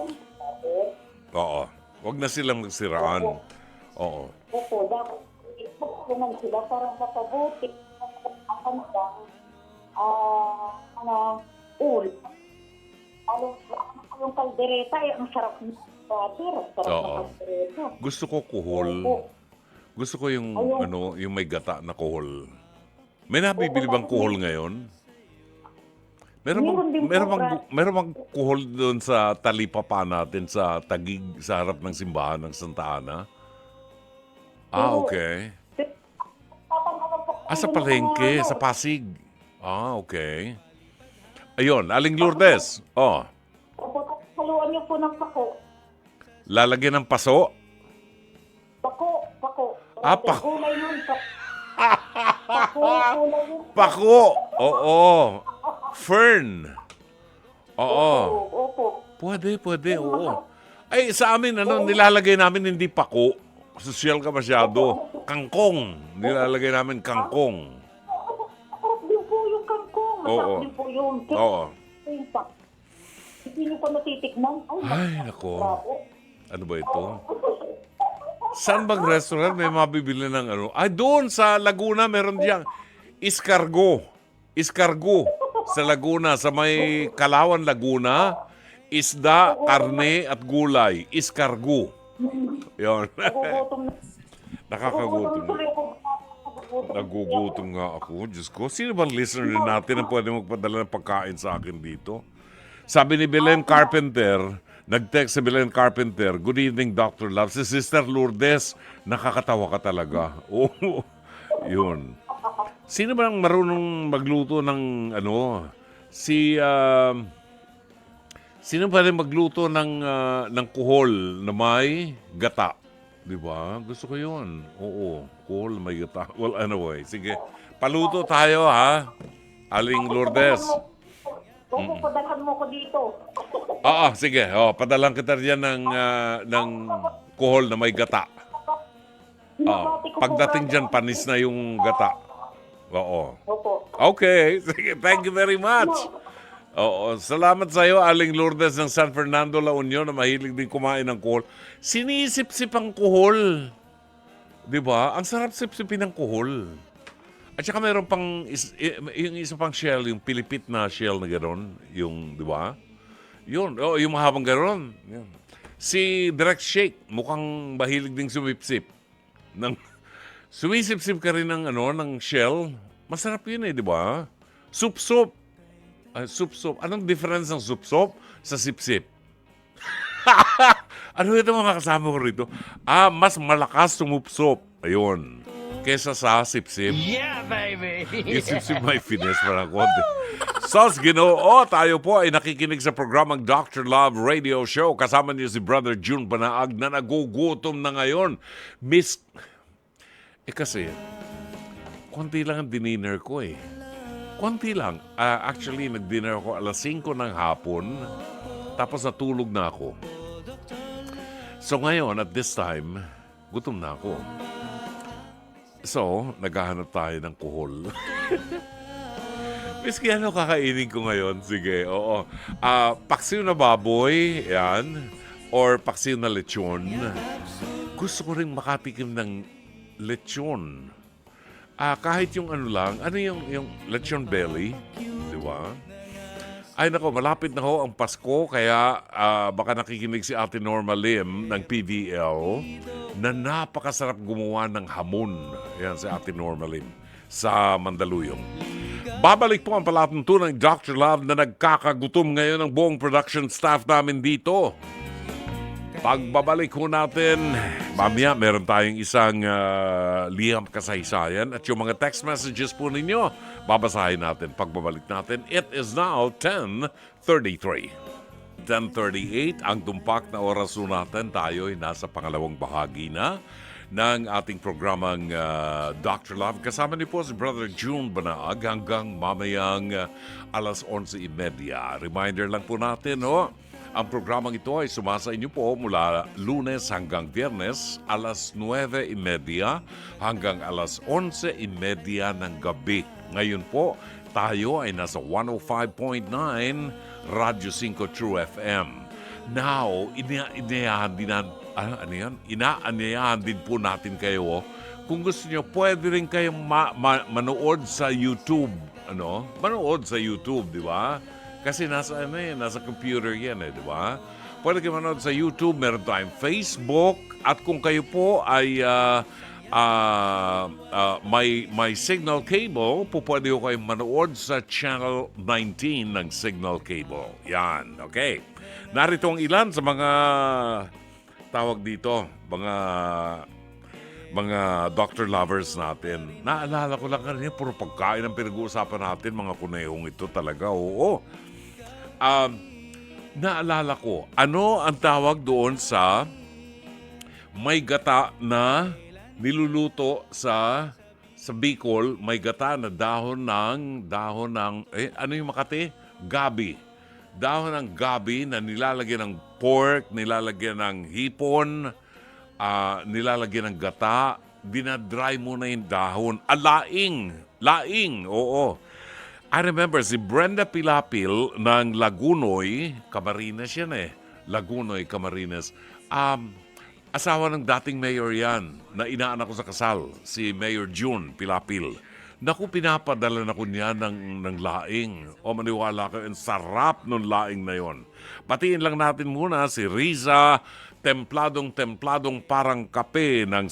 Oo. Huwag na silang magsiraan. Oo. Opo, dapat magtulungan sila para mapabuti ang kanilang mga ulo. Yung kaldereta, ang sarap ng butter. Ang sarap Oo. ng kaldereta. Gusto ko kuhol. Opo. Gusto ko yung, Ayun. yung may gata na kuhol. May nabibili bang kuhol ngayon? Meron din po, Brad. Meron bang kuhol doon sa talipapa natin sa Tagig, sa harap ng simbahan ng Santa Ana? Ah, okay. Sa palengke, sa Pasig. Ah, okay. Ayun, Aling Lourdes. Oh, Opo, haluan niyo po ng pako. lalagyan ng paso. Pako. Ah, pako. Gulay nun. Pako, gulay nun. Pako! Oo. Fern. Oo. Opo. Pwede, oo. Ay, sa amin, nilalagay namin hindi pako. Sosyal ka masyado. Kangkong. Nilalagay namin kangkong. Masarap din po yung kangkong. Oo. Masarap din po yung Oo. Hindi niyo pa natitikman. Ay, masarap. nako. Bravo. Ano ba ito? Saan bang restaurant may mabibili ng ano? Ay, doon sa Laguna, meron diyang Iscargo. Sa Laguna, sa may Kalawan, Laguna. Isda, karne, at gulay. Iscargo. Yun. Nagugutom na. Nakakagutom. tuloy ako. Nagugutom nga ako. Diyos ko, sino bang listener natin ang pwede magpadala ng pagkain sa akin dito? Sabi ni Belen Carpenter, nag-text si Belen Carpenter, "Good evening, Dr. Love." Si Sister Lourdes, nakakatawa ka talaga. Oo, yun. Sino ba ang marunong magluto ng ano? Sino pwede magluto ng kuhol na may gata? Di ba? Gusto ko yun. Oo, kuhol na may gata. Well, anyway, sige. Paluto tayo, ha? Aling Lourdes. Opo, padalhan mo ko dito. Sige. Padalang kita riyan ng kuhol na may gata. Binabati ko po, Pagdating Brad. dyan, panis na yung gata. Oo. Opo. Okay. Sige, thank you very much. Oo. Salamat sa iyo, Aling Lourdes ng San Fernando, La Union, na mahilig din kumain ng kuhol. Sinisip-sip ang kuhol. Di ba? Ang sarap sip-sipin ng kuhol. At saka mayroon pang, yung isa pang shell, yung pilipit na shell na gano'n. Yung, di ba? Yun. Yung mahabang gano'n. Yun. Si Direct Shake, mukhang mahilig ding sumipsip. Sumisip-sip ka rin ng, ng shell. Masarap yun di ba? Soup-soup. Soup-soup. Anong difference ng soup-soup sa sip-sip? Ano ito mga kasama ko rito? Mas malakas sumupsop. Ayun. Kesa sa sip-sip. Yeah, baby! Yung sip-sip may finesse para konti. Sos Ginoo, tayo po ay nakikinig sa programang Dr. Love Radio Show. Kasama niyo si Brother June Banaag na nagugutom na ngayon. Kasi, konti lang ang dinner ko eh. Konti lang. Actually, nag-dinner ako alas 5 ng hapon. Tapos natulog na ako. So ngayon, at this time, gutom na ako. So, naghahanap tayo ng kuhol. Miski ano kakainin ko ngayon? Sige, oo. Paksiw na baboy, yan. Or paksiw na lechon. Gusto ko rin makatikim ng lechon. Kahit yung ano lang, yung lechon belly, di ba? Ay nako, malapit na ho ang Pasko, kaya baka nakikinig si Ate Norma Lim ng PVL na napakasarap gumawa ng hamon. Yan si Ate Norma Lim sa Mandaluyong. Babalik po ang palatuntunan ng Dr. Love na nagkakagutom ngayon ng buong production staff namin dito. Pagbabalik ho natin, mamaya meron tayong isang liham kasaysayan at yung mga text messages po ninyo, babasahin natin pagbabalik natin. It is now 10:33. 10:38 ang tumpak na oras po natin. Tayo ay nasa pangalawang bahagi na ng ating programang Dr. Love. Kasama niyo po si Brother June Banaag hanggang mamayang alas 11:30. Reminder lang po natin, ang programang ito ay sumasa inyo po mula Lunes hanggang Biyernes, alas 9:30 hanggang alas 11:30 ng gabi. Ngayon po, tayo ay nasa 105.9 Radyo 5 True FM. Now, inaanyayahan din po natin kayo. Kung gusto nyo, pwede rin kayong manood sa YouTube. Manood sa YouTube, di ba? Kasi nasa computer yan di ba? Pwede kayo manood sa YouTube, meron tayong Facebook, at kung kayo po ay may signal cable, pwede ko kayong manood sa Channel 19 ng signal cable. Yan, okay. Narito ang ilan sa mga tawag dito, mga doctor lovers natin. Naalala ko lang kanina, puro pagkain ang pinag-uusapan natin, mga kunehong ito talaga, oo. Naalala ko, ano ang tawag doon sa may gata na niluluto sa Bicol, may gata na dahon ng ano yung Makati? Gabi. Dahon ng gabi na nilalagyan ng pork, nilalagyan ng hipon, nilalagyan ng gata, dinadry mo na yung dahon. Laing, oo. I remember si Brenda Pilapil ng Lagunoy, Camarines yan Lagunoy, Camarines. Asawa ng dating mayor yan, na inaanak ko sa kasal, si Mayor June Pilapil. Naku, pinapadala na ko niya ng laing. O maniwala ko, ang sarap ng laing na yon. Batiin lang natin muna si Riza, templadong parang kape ng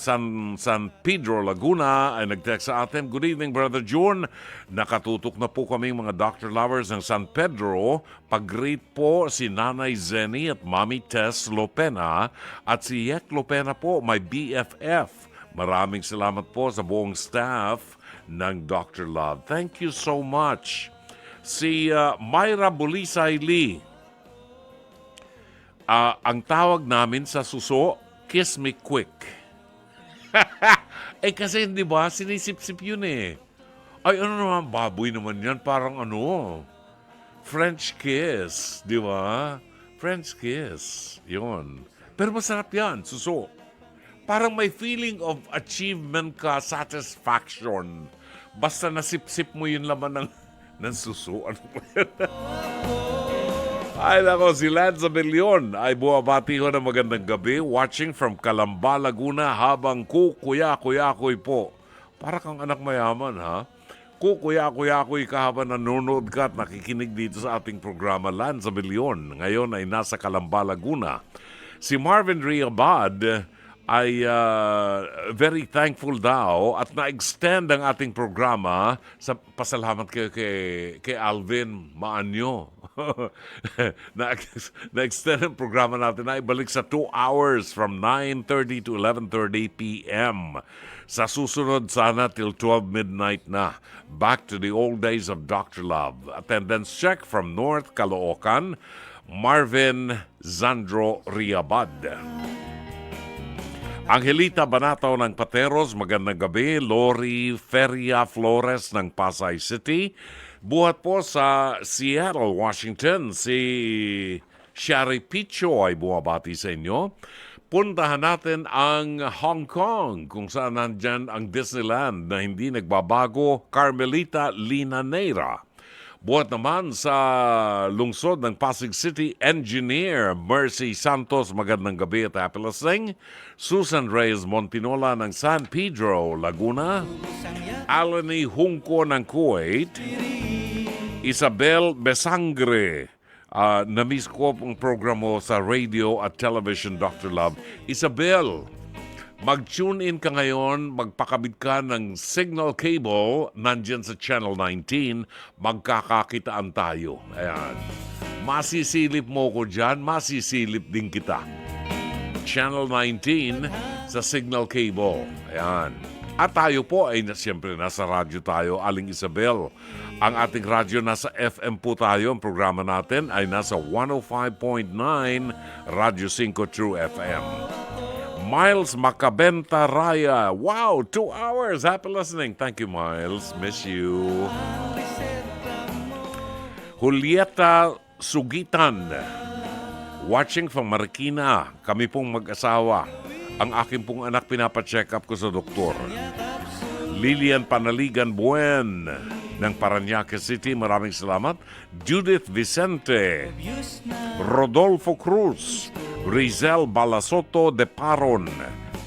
San Pedro, Laguna, ay nag-text sa atin. Good evening, Brother June. Nakatutok na po kaming mga doctor lovers ng San Pedro. Pag-greet po si Nanay Zenny at Mami Tess Lopena at si Yek Lopena po, my BFF. Maraming salamat po sa buong staff ng Dr. Love. Thank you so much. Si Myra Bulisay Lee. Ang tawag namin sa suso, kiss me quick. Kasi di ba, sinisip-sip yun Ay, ano naman, baboy naman yan, parang French kiss, di ba? French kiss, yun. Pero masarap yan, suso. Parang may feeling of achievement ka, satisfaction. Basta nasip-sip mo yung laman ng suso. Ano ba yan? Ay nako, si Lanza Belion ay buwabati ho ng magandang gabi, watching from Calamba, Laguna, habang kukuya-kuya-kuy po. Para kang anak mayaman, ha? Kukuya-kuya-kuy ka habang nanonood ka at nakikinig dito sa ating programa, Lanza Belion. Ngayon ay nasa Calamba, Laguna. Si Marvin Riabad ay very thankful daw at na-extend ang ating programa. Pasalamat kayo kay Alvin Maanyo. Na-extend ang programa natin na ibalik sa 2 hours from 9:30 to 11:30 p.m. Sa susunod sana till 12 midnight na. Back to the old days of Dr. Love. Attendance check from North Caloocan, Marvin Zandro Riabad. Angelita Banataw ng Pateros, magandang gabi. Lori Feria Flores ng Pasay City. Buhat po sa Seattle, Washington. Si Shari Picho ay bumabati sa inyo. Puntahan natin ang Hong Kong, kung saan nandyan ang Disneyland na hindi nagbabago, Carmelita Linanera. Buhat naman sa lungsod ng Pasig City, Engineer Mercy Santos, magandang gabi at happy listening. Susan Reyes Montinola ng San Pedro, Laguna. Alani Hungko ng Kuwait. Isabel Besangre. Na-miss ko ang programo sa radio at television, Dr. Love. Isabel, mag-tune in ka ngayon, magpakabit ka ng signal cable, nandyan sa Channel 19, magkakakitaan tayo. Ayan. Masisilip mo ko dyan, masisilip din kita. Channel 19 sa Signal Cable. Ayan. At tayo po ay siyempre nasa radyo tayo, Aling Isabel. Ang ating radyo nasa FM po tayo. Ang programa natin ay nasa 105.9 Radyo 5 True FM. Miles Macabenta Raya. Wow, 2 hours. Happy listening. Thank you, Miles. Miss you. Julieta Sugitan. Watching from Marikina. Kami pong mag-asawa. Ang aking pong anak pinapacheck up ko sa doktor. Lilian Panaligan Buen ng Parañaque City. Maraming salamat. Judith Vicente. Rodolfo Cruz. Rizel Balasoto de Paron.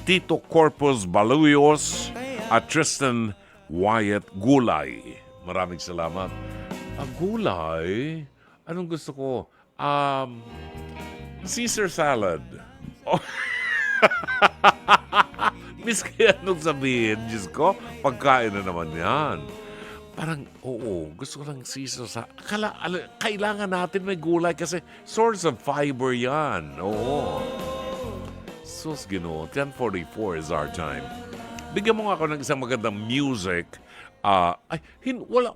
Tito Corpus Baluyos. At Tristan Wyatt Gulay. Maraming salamat. Gulay? Anong gusto ko? Caesar salad. Oh. Miss kaya anong sabihin, Diyos ko, pagkain na naman yan. Parang, oo, gusto ko lang Caesar salad. Kailangan natin may gulay kasi source of fiber yan. Oo. Sus, Ginoo, 10:44 is our time. Bigyan mo nga ako ng isang magandang music.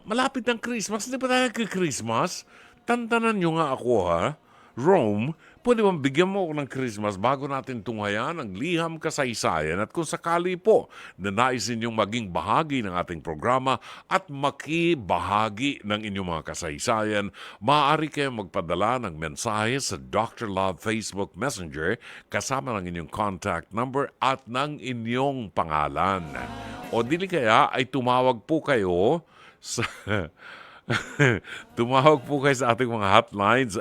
Malapit ng Christmas. Hindi pa tayo nag-Christmas? Tantanan nyo nga ako, ha? Rome, pwede bang bigyan mo ako ng Christmas bago natin tunghayan ang liham kasaysayan at kung sakali po na nais ninyong maging bahagi ng ating programa at makibahagi ng inyong mga kasaysayan, maaari kayong magpadala ng mensahe sa Dr. Love Facebook Messenger kasama ng inyong contact number at ng inyong pangalan. O dili kaya ay tumawag po kayo sa tumawag po kayo sa ating mga hotlines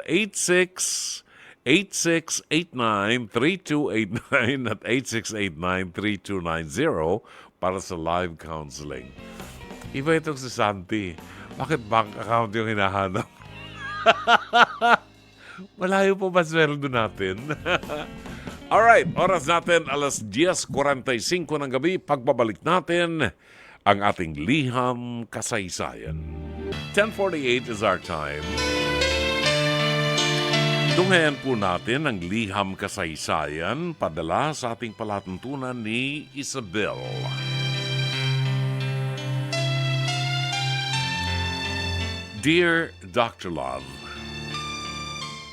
8689-3289 at 8689-3290 para sa live counseling. Iba itong si Santi. Bakit bank account yung hinahanap? Malayo po ba sweldo natin? Alright, oras natin alas 10:45 ng gabi. Pagbabalik natin ang ating liham kasaysayan. 10:48 is our time. Tunghayan po natin ang liham kasaysayan padala sa ating palatuntunan ni Isabel. Dear Dr. Love,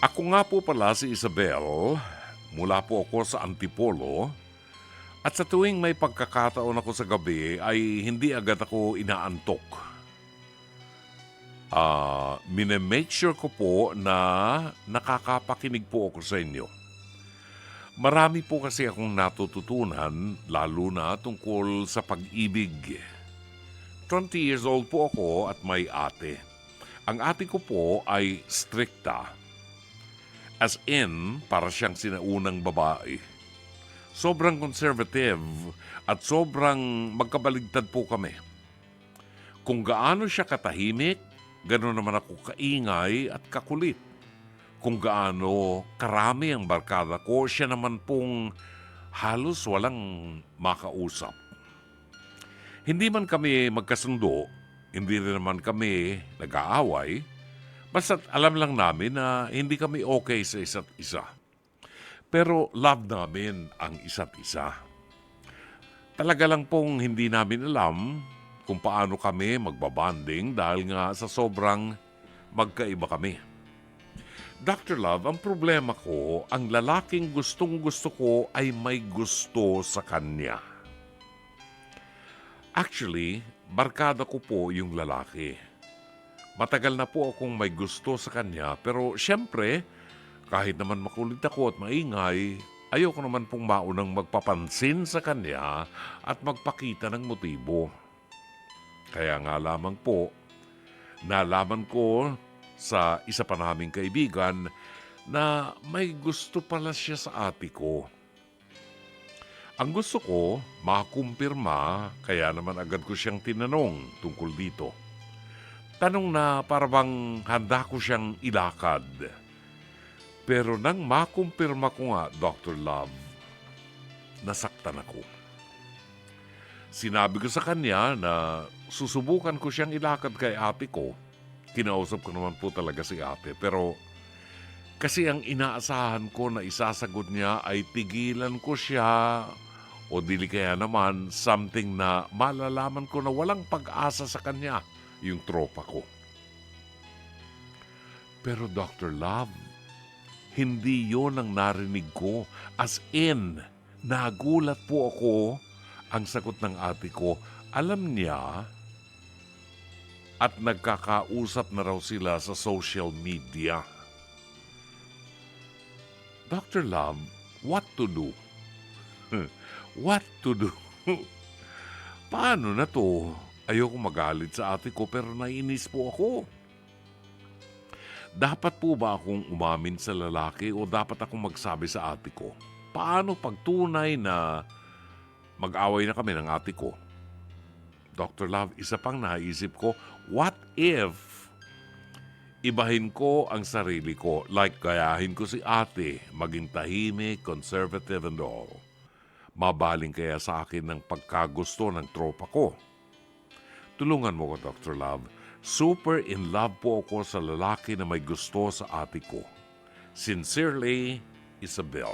ako nga po pala si Isabel. Mula po ako sa Antipolo at sa tuwing may pagkakataon ako sa gabi ay hindi agad ako inaantok. Mine-make sure ko po na nakakapakinig po ako sa inyo. Marami po kasi akong natututunan lalo na tungkol sa pag-ibig. 20 years old po ako at may ate. Ang ate ko po ay strikta. As in, para siyang sinaunang babae. Sobrang conservative at sobrang magkabaligtad po kami. Kung gaano siya katahimik, gano'n naman ako kaingay at kakulit. Kung gaano karami ang barkada ko, siya naman pong halos walang makausap. Hindi man kami magkasundo, hindi rin naman kami nag-aaway, basta't alam lang namin na hindi kami okay sa isa't isa. Pero love namin ang isa't isa. Talaga lang pong hindi namin alam kung paano kami magbabanding dahil nga sa sobrang magkaiba kami. Dr. Love, ang problema ko, ang lalaking gustong-gusto ko ay may gusto sa kanya. Actually, barkada ko po yung lalaki. Matagal na po akong may gusto sa kanya pero siyempre, kahit naman makulit ako at maingay, ayoko naman pong maunang magpapansin sa kanya at magpakita ng motibo. Kaya nga lamang po, nalaman ko sa isa pa naming kaibigan na may gusto pala siya sa ate ko. Ang gusto ko, makakumpirma, kaya naman agad ko siyang tinanong tungkol dito. Tanong na parang handa ko siyang ilakad. Pero nang makumpirma ko nga, Dr. Love, nasaktan ako. Sinabi ko sa kanya na susubukan ko siyang ilakad kay ate ko. Kinausap ko naman po talaga si ate. Pero Kasi ang inaasahan ko na isasagot niya ay tigilan ko siya o dili kaya naman something na malalaman ko na walang pag-asa sa kanya, yung tropa ko. Pero Dr. Love, hindi yon ang narinig ko. As in, nagulat po ako. Ang sagot ng ate ko, alam niya at nagkakausap na raw sila sa social media. Dr. Love, what to do? What to do? Paano na to? Ayoko magalit sa ate ko pero naiinis po ako. Dapat po ba akong umamin sa lalaki o dapat akong magsabi sa ate ko? Paano pag tunay na mag-away na kami ng ate ko? Dr. Love, isa pang naisip ko, what if ibahin ko ang sarili ko, like gayahin ko si ate, maging tahimik, conservative and all. Mabaling kaya sa akin ng pagkagusto ng tropa ko. Tulungan mo ko, Dr. Love. Super in love po ako sa lalaki na may gusto sa ate ko. Sincerely, Isabel.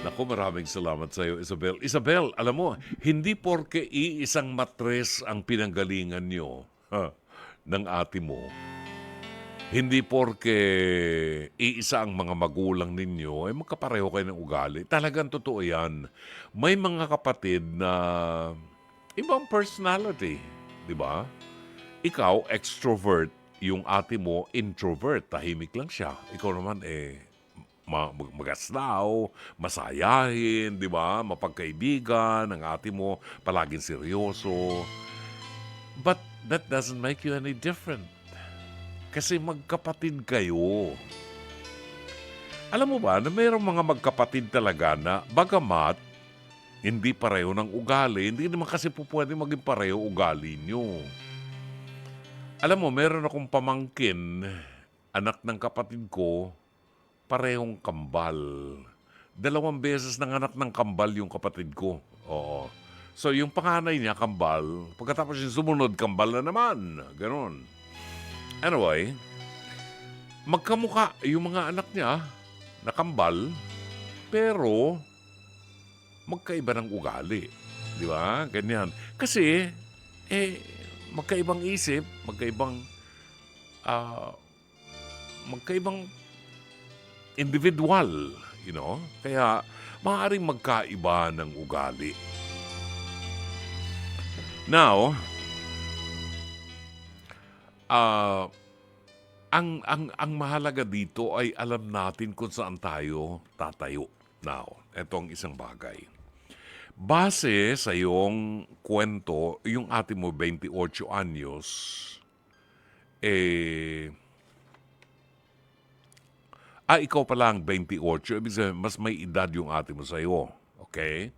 Naku, maraming salamat sa iyo, Isabel. Isabel, alam mo, hindi porke iisang matres ang pinanggalingan nyo ng ate mo. Hindi porke iisa ang mga magulang ninyo ay magkapareho kayo ng ugali. Talagang totoo yan. May mga kapatid na ibang personality, di ba? Ikaw, extrovert. Yung ate mo, introvert. Tahimik lang siya. Ikaw naman, magaslaw, masayahin, di ba? Mapagkaibigan, ang ate mo, palaging seryoso. But that doesn't make you any different. Kasi magkapatid kayo. Alam mo ba na mayroong mga magkapatid talaga na bagamat hindi pareho ng ugali, hindi naman kasi po pwede maging pareho ugali nyo. Alam mo, meron akong pamangkin, anak ng kapatid ko, parehong kambal. 2 beses nang anak ng kambal yung kapatid ko. Oo. So yung panganay niya, kambal, pagkatapos yung sumunod, kambal na naman. Ganon. Anyway, magkamuka yung mga anak niya na kambal, pero magkaiba ng ugali. Di ba? Ganyan. Kasi, magkaibang isip, magkaibang individual, you know? Kaya, maaaring magkaiba ng ugali. Now, ang mahalaga dito ay alam natin kung saan tayo tatayo. Now, eto ang isang bagay. Base sa iyong kwento, yung ate mo 28 anyos, ikaw pa lang 28, ibig sabihin, mas may edad yung ate mo sa iyo. Okay?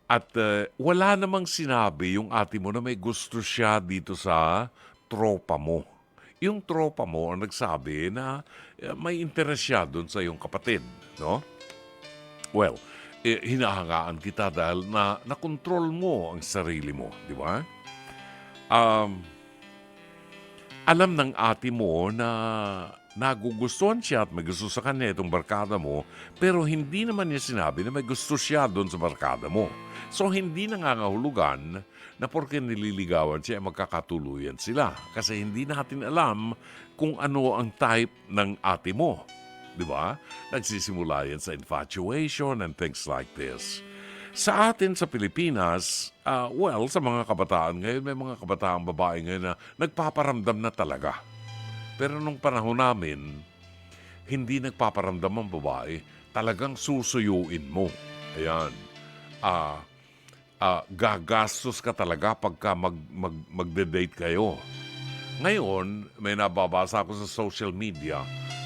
At wala namang sinabi yung ate mo na may gusto siya dito sa tropa mo. Yung tropa mo ang nagsabi na may interes siya doon sa iyong kapatid, no? Well, hinahangaan kita dahil na-control mo ang sarili mo, di ba? Alam ng ate mo na nagugustuhan siya at may gusto sa kanya itong barkada mo, pero hindi naman niya sinabi na may gusto siya doon sa barkada mo. So, hindi nangangahulugan na porke nililigawan siya, magkakatuluyan sila. Kasi hindi natin alam kung ano ang type ng ate mo. Di ba? Nagsisimula yan sa infatuation and things like this. Sa atin sa Pilipinas, sa mga kabataan ngayon, may mga kabataang babae ngayon na nagpaparamdam na talaga. Pero nung panahon namin, hindi nagpaparamdam ang babae, talagang susuyuin mo. Ayan. Gagastos ka talaga pagka magde-date kayo. Ngayon, may nababasa ako sa social media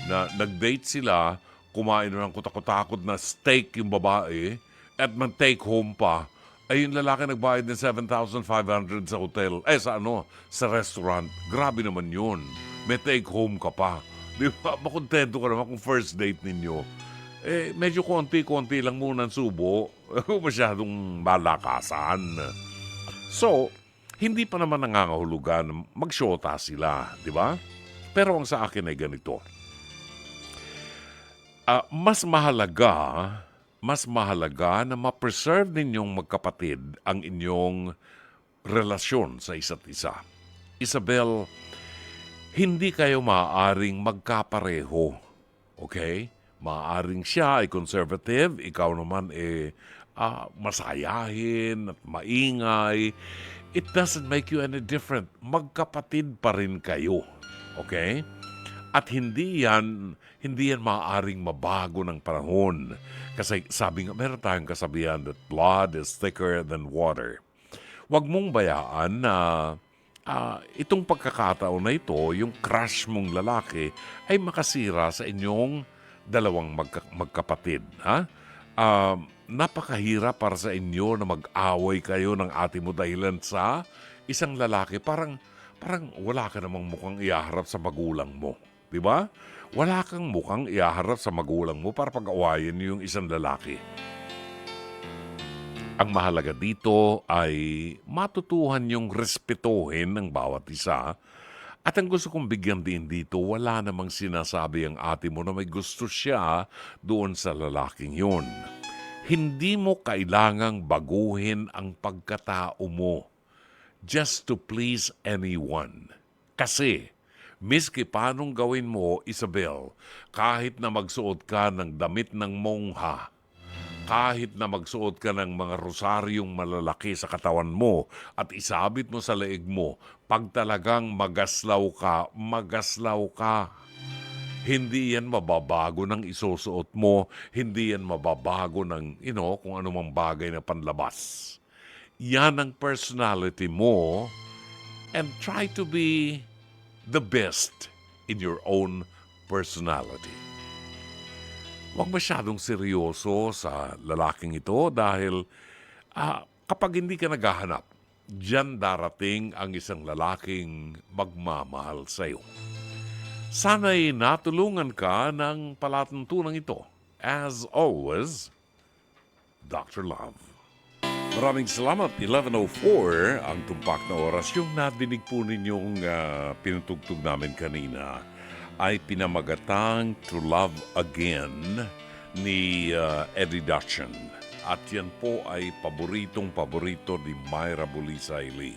na nag-date sila, kumain ng kutakot-takot na steak yung babae, at mag-take home pa. Ay yung lalaki nagbayad ng 7,500 sa hotel. Sa restaurant. Grabe naman yun. May take home ka pa. Di ba? Makontento ka naman kung first date ninyo. Medyo konti-konti lang muna ang subo. Masyadong malakasan. So, hindi pa naman nangangahulugan magsyota sila, di ba? Pero ang sa akin ay ganito. Mas mahalaga na ma-preserve ninyong magkapatid ang inyong relasyon sa isa't isa. Isabel, hindi kayo maaaring magkapareho. Okay? Maaaring siya ay conservative, ikaw naman masayahin at maingay. It doesn't make you any different. Magkapatid pa rin kayo. Okay? At hindi yan maaaring mabago ng panahon. Kasi sabi nga, meron tayong kasabihan that blood is thicker than water. Huwag mong bayaan na itong pagkakataon na ito, yung crush mong lalaki, ay makasira sa inyong dalawang magkapatid. Ha? Napakahirap para sa inyo na mag-away kayo ng ate mo dahilan sa isang lalaki. Parang wala ka namang mukhang iaharap sa magulang mo. Di ba? Wala kang mukhang iaharap sa magulang mo para pag-awayan niyo yung isang lalaki. Ang mahalaga dito ay matutuhan yung respetuhin ng bawat isa. At ang gusto kong bigyan din dito, wala namang sinasabi ang ate mo na may gusto siya doon sa lalaking yun. Hindi mo kailangang baguhin ang pagkatao mo just to please anyone. Kasi, miski paanong gawin mo, Isabel, kahit na magsuot ka ng damit ng mongha, kahit na magsuot ka ng mga rosaryong malalaki sa katawan mo at isabit mo sa leeg mo, pag talagang magaslaw ka. Hindi yan mababago ng isusuot mo, hindi yan mababago ng, kung anumang bagay na panlabas. Yan ang personality mo, and try to be the best in your own personality. Huwag masyadong seryoso sa lalaking ito dahil kapag hindi ka naghahanap, diyan darating ang isang lalaking magmamahal sa iyo. Sana'y natulungan ka ng palatuntunan ito. As always, Dr. Love. Maraming salamat. 11:04 ang tumpak na oras. Yung nadinig po ninyong pinutugtog namin kanina ay pinamagatang To Love Again ni Eddie Dutchen. At yan po ay paborito ni Myra Bulisaili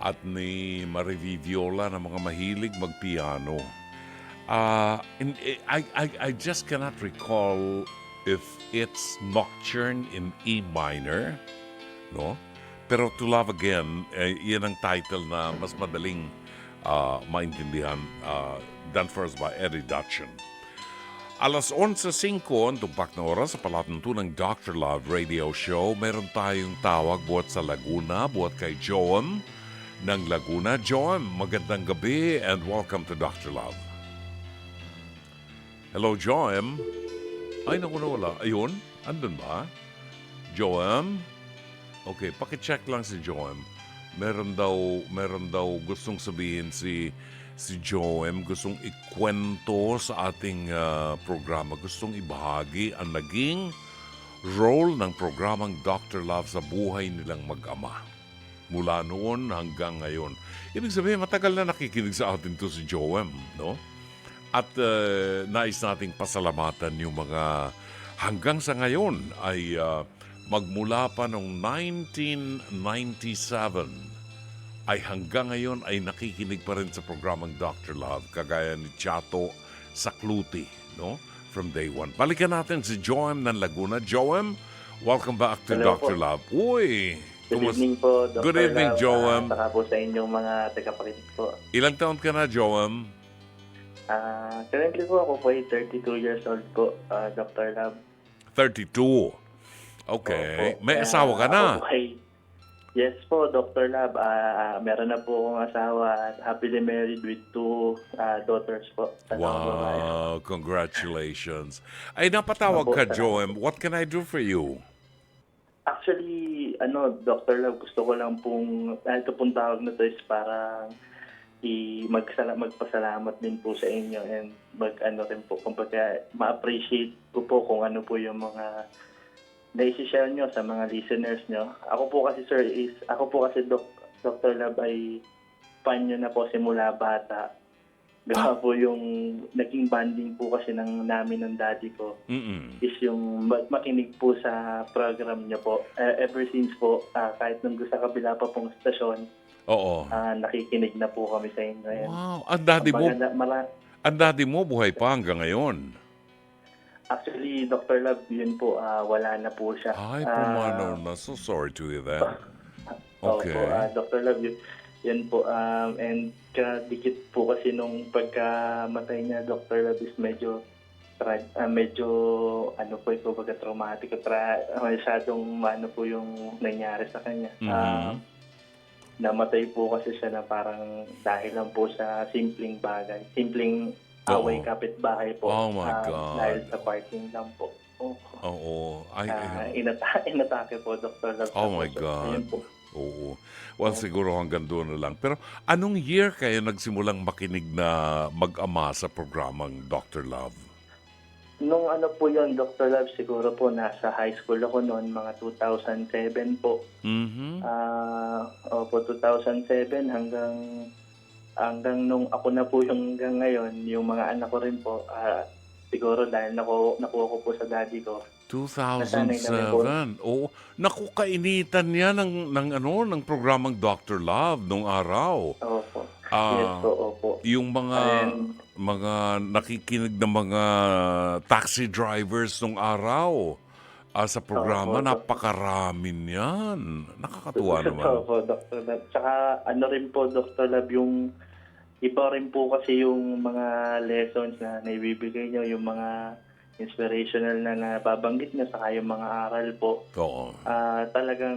at ni Mariví Viola na mga mahilig magpiano. I just cannot recall if it's Nocturne in E minor, no? Pero To Love Again, yan ang title na mas madaling maintindihan, done first by Eddie Dutchen. Alas 11:05 ang tumpak na oras sa palatuntunan ng Dr. Love Radio Show. Meron tayong tawag buhat sa Laguna, buhat kay Joam ng Laguna. Joam, magandang gabi and welcome to Dr. Love. Hello, Joam. Ay, naku, nawala. Ayun, andun ba? Joam? Okay, pakicheck lang si Joam. Meron daw gustong sabihin si Joam, gustong ikwento sa ating programa, gustong ibahagi ang naging role ng programang Dr. Love sa buhay nilang mag-ama. Mula noon hanggang ngayon. Ibig sabihin, matagal na nakikinig sa atin to si Joam, no? At nais nating pasalamatan yung mga hanggang sa ngayon ay magmula pa noong 1997 ay hanggang ngayon ay nakikinig pa rin sa programang Dr. Love, kagaya ni Chato Sakluti, no? From day one. Balikan natin si Joam ng Laguna. Joam, welcome back to Hello Dr. po. Love. Uy! Good evening po, Dr. Good evening, Love. Joam. Saka po sa inyong mga tagapakinig po. Ilang taon ka na, Joam? Currently po ako po ay 32 years old po, Dr. Love. 32. Okay. Opo. May asawa ka na? Ako po yes po, Dr. Love. Meron na po akong asawa at happily married with 2 daughters po. Wow, congratulations. Ay, napatawag ka, Joam. What can I do for you? Actually, Dr. Love, gusto ko lang pong, ito pong tawag na to is parang magpasalamat din po sa inyo and rin po, kumbaga ma-appreciate ko po kung ano po yung mga na-share nyo sa mga listeners nyo. Ako po kasi, sir, Doc Dr. Lab, ay fan nyo na po simula bata. Gawa po yung naging banding po kasi namin ng daddy ko is yung makinig po sa program niya po. Ever since po, kahit nung sa kabila pa pong stasyon, Oo. nakikinig na po kami sa inyo. Wow. Ang daddy mo buhay pa hanggang ngayon. Actually, Dr. Love, yun po, wala na po siya. Ay, pumanaw na. So sorry to hear that. Okay. Opo, Dr. Love, yun po. And kadikit po kasi nung pagkamatay niya, Dr. Love, is medyo ano po ito, baga traumatic. Masyadong ano po yung nangyari sa kanya. Namatay po kasi siya na parang dahil lang po sa simpleng bagay. Simpleng away kapitbahay po. Oh my God. Dahil sa parking lang po. Oo. Inatake po, Dr. Love. Oh my God. Ayun po. Oo. Well, siguro hanggang doon na lang. Pero anong year kayo nagsimulang makinig na mag-ama sa programang Dr. Love? Nung ano po yun, Dr. Love, siguro po nasa high school ako noon, mga 2007 po. Opo, 2007 hanggang nung ako na po yung hanggang ngayon, yung mga anak ko rin po, siguro dahil nakuha ko po sa daddy ko. 2007. Oo. Naku, kainitan niya ng programang Dr. Love nung araw. Opo. Yes po, opo. Yung mga nakikinig ng mga taxi drivers nung araw sa programa, napakarami niyan. Nakakatuwa naman. Opo, Dr. Love. Tsaka ano rin po, Dr. Love, yung iba rin po kasi yung mga lessons na naibibigay niyo, yung mga inspirational na nababanggit niya, saka yung mga aral po. Oo. Talagang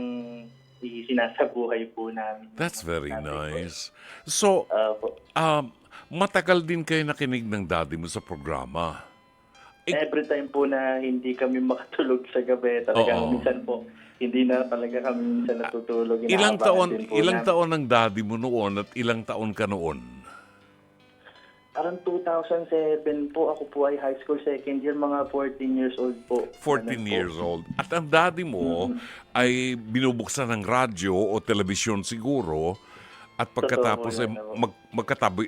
sinasabuhay po namin. That's very nice. So, matagal din kayo nakinig ng daddy mo sa programa. Every time po na hindi kami makatulog sa gabi, talagang minsan po, hindi na talaga kami minsan natutulog. Ilang taon ang daddy mo noon at ilang taon ka noon? Around 2007 po, ako po ay high school second year, mga 14 years old po. 14 years old. At ang daddy mo ay binubuksan ng radyo o telebisyon siguro at pagkatapos ay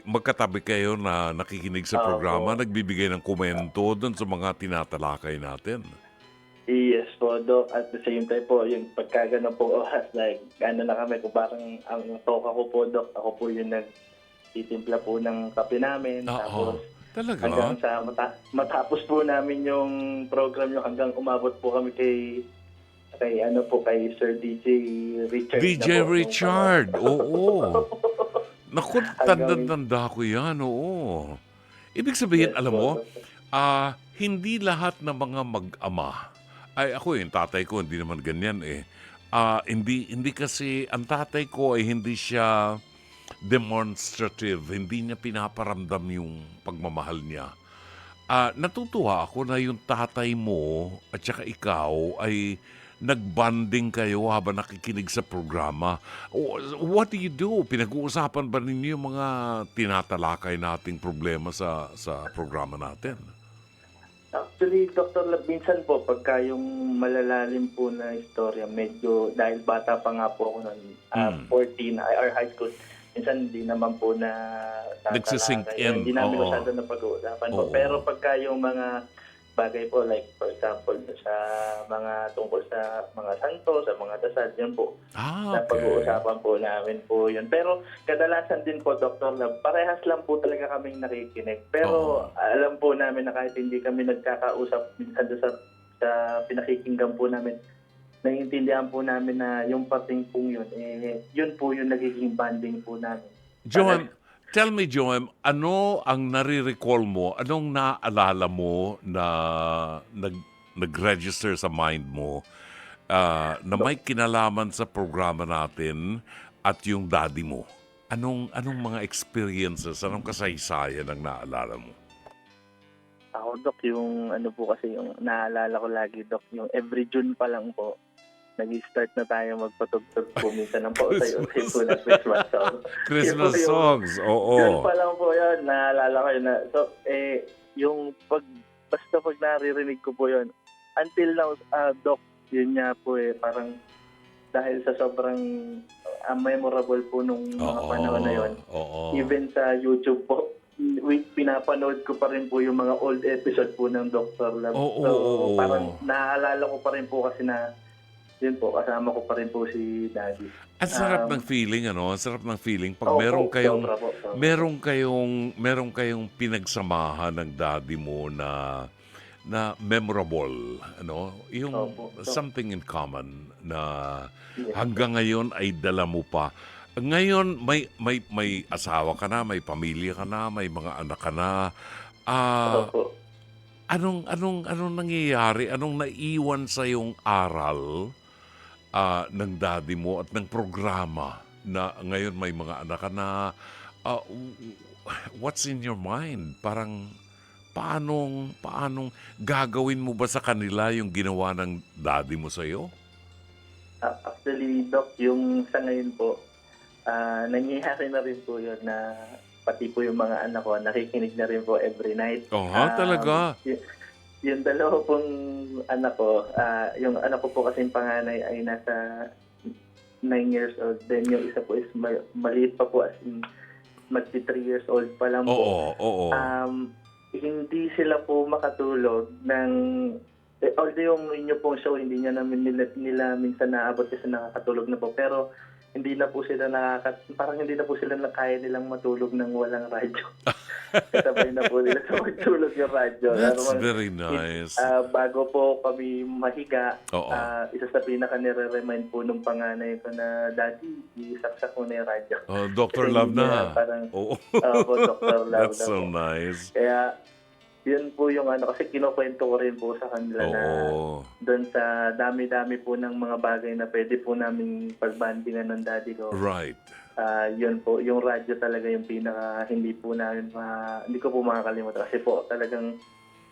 magkatabi kayo na nakikinig sa programa, nagbibigay ng komento doon sa mga tinatalakay natin. Yes po, Doc. At the same time po, yung pagkagano po, like, ano na kami, kung parang ang toka ko po, Doc, ako po yung titimpla po ng kape namin. Tapos talaga? Hanggang sa matapos po namin yung program nyo, hanggang umabot po kami kay Sir DJ Richard. DJ Richard, oo. Naku, tanda ko yan, oo. Ibig sabihin, alam mo, hindi lahat ng mga mag-ama, ay ako yung tatay ko, hindi naman ganyan eh. Hindi kasi, ang tatay ko ay hindi siya demonstrative, hindi niya pinaparamdam yung pagmamahal niya. Natutuwa ako na yung tatay mo at saka ikaw ay nagbanding kayo habang nakikinig sa programa. What do you do? Pinag-uusapan ba ninyo yung mga tinatalakay nating problema sa programa natin? Actually, Dr. Lab, minsan po, pagka yung malalalim po na istorya, medyo, dahil bata pa nga po ako noon, 14, or high school, minsan hindi naman po na nagsisink in. Hindi namin masyado na pag-uusapan po. Pero pagka yung mga bagay po, like for example, sa mga tungkol sa mga santo, sa mga dasal, yun po. Na pag-uusapan po namin po yun. Pero kadalasan din po, Dr. Lab, parehas lang po talaga kaming nakikinig. Pero alam po namin na kahit hindi kami nagkakausap minsan sa pinakikinggan po namin, naiintindihan po namin na yung parting pong yun, yun po yung nagiging banding po namin. Joem, tell me, Joem, ano ang nare-recall mo, anong naalala mo na nag-register sa mind mo na may kinalaman sa programa natin at yung daddy mo? Anong mga experiences, anong kasaysayan ang naalala mo? Ako, Doc, yung ano po kasi yung naalala ko lagi, Doc, yung every June pa lang po, nag-start na tayo magpatugtog po minsan ng pausayo-usayo po na Christmas song. Christmas songs, oo. Yun pa lang po yun, naalala ko yun. Yung basta pag naririnig ko po yun, until now, Doc, yun nga po parang dahil sa sobrang memorable po nung mga panahon na yon. Oo. Even sa YouTube po, pinapanood ko pa rin po yung mga old episode po ng Dr. Love. Oo, So, oo. parang naaalala ko pa rin po kasi na, yun po, kasama ko pa rin po si Daddy. Ang sarap ng feeling, ano? Ang sarap ng feeling pag Opo, meron kayong sobra po, sobra. meron kayong pinagsamahan ng daddy mo na memorable, ano? Yung Opo. something in common na Yes. hanggang ngayon ay dala mo pa. Ngayon may asawa ka na, may pamilya ka na, may mga anak ka na. Opo. Anong nangyayari? Anong naiwan sa yung aral ng daddy mo at ng programa na ngayon may mga anak ka na? What's in your mind? Parang paanong gagawin mo ba sa kanila yung ginawa ng daddy mo sa'yo? Actually, Doc, yung sa ngayon po, nangyayari na rin po yun na pati po yung mga anak ko, nakikinig na rin po every night. Talaga? Yung dalawa pong anak ko, yung anak ko po kasing panganay ay nasa 9 years old. Then yung isa po is maliit pa po, as in magti 3 years old pa lang po. Oo. Hindi sila po makatulog ng... although yung inyo pong show, hindi niya namin nila minsan naabot kasi nakakatulog na po. Pero hindi na po sila parang hindi na po sila kaya nilang matulog ng walang radyo. Kasabay na po nila sa magtulog yung radyo. That's very nice. Bago po kami mahiga, Oo. isa sa pinaka nire-remind po nung panganay ko na, Daddy, isaksak mo na yung radyo. Dr. Kasi Love hindi na. Parang, Oo. po, Dr. Love That's na so po. nice. Kaya, yun po yung kasi kinukwento ko rin po sa kanila na Oo. doon sa dami-dami po ng mga bagay na pwede po namin pagbandingan ng daddy ko. Right. Yun po, yung radyo talaga yung pinaka hindi ko po makakalimutan. Kasi po talagang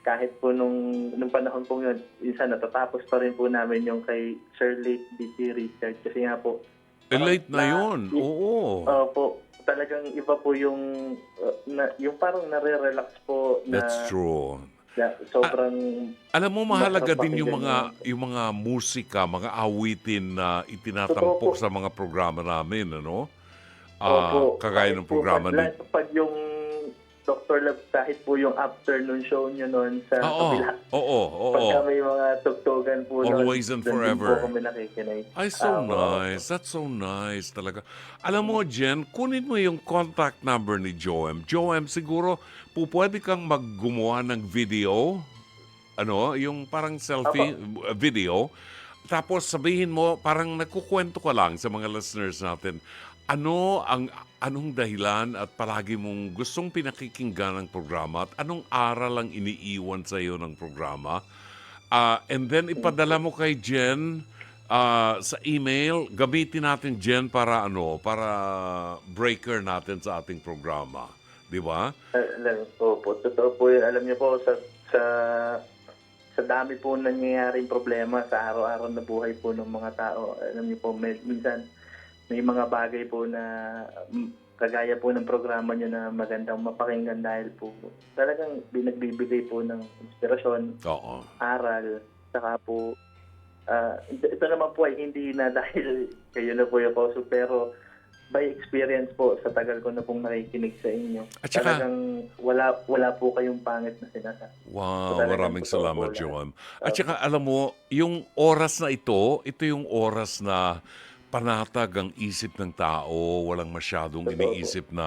kahit po nung panahon po yun, minsan natatapos pa rin po namin yung kay Sir Late D.C. Richard. Kasi nga po, Late na yun. Oo. po, talagang iba po yung parang nare-relax po na That's true. sobrang Alam mo, mahalaga Masarap din pakinggan yung mga musika, mga awitin na itinatampok Totoo po. sa mga programa namin, ano? Opo. Kagaya ng Kahit po programa ni... pag yung Dr. Love, kahit po yung afternoon show nyo noon sa kabila. Oo. Pagka may mga tugtugan po Always and doon forever. po kami nakikinig. Ay, so Opo. nice. That's so nice talaga. Alam mo, Jen, kunin mo yung contact number ni Joem. Joem, siguro, pwede kang maggumawa ng video, yung parang selfie video, tapos sabihin mo, parang nagkukwento ka lang sa mga listeners natin, anong dahilan at palagi mong gustong pinakikinggan ng programa at anong aral ang iniiwan sa iyo ng programa. And then ipadala mo kay Jen sa email. Gamitin natin Jen para breaker natin sa ating programa. Di ba? Opo, totoo po yun. Alam niyo po, sa dami po nangyayaring problema sa araw-araw na buhay po ng mga tao. Alam niyo po, minsan may mga bagay po na kagaya po ng programa niyo na magandang mapakinggan dahil po talagang binagbibigay po ng inspirasyon, Oo. aral, saka po ito naman po ay hindi na dahil kayo na po yung kausap, pero by experience po sa tagal ko na pong nakikinig sa inyo. At saka- talagang wala po kayong pangit na sinasabi. Wow, Talagang maraming totoo salamat, po lahat. Joem. At saka alam mo, yung oras na ito yung oras na panatag ang isip ng tao, walang masyadong iniisip na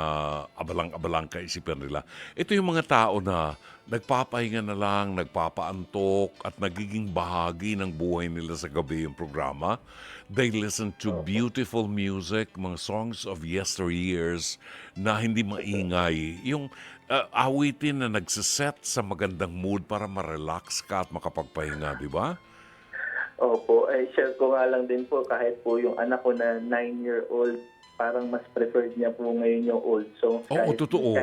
abalang-abalang kaisipan nila. Ito yung mga tao na nagpapahinga na lang, nagpapaantok at nagiging bahagi ng buhay nila sa gabi yung programa. They listen to beautiful music, mga songs of yesteryears na hindi maingay. Yung awitin na nagsiset sa magandang mood para ma-relax ka at makapagpahinga, di ba? Opo, share ko nga lang din po kahit po yung anak ko na 9-year-old, parang mas preferred niya po ngayon yung old songs. Oo, totoo.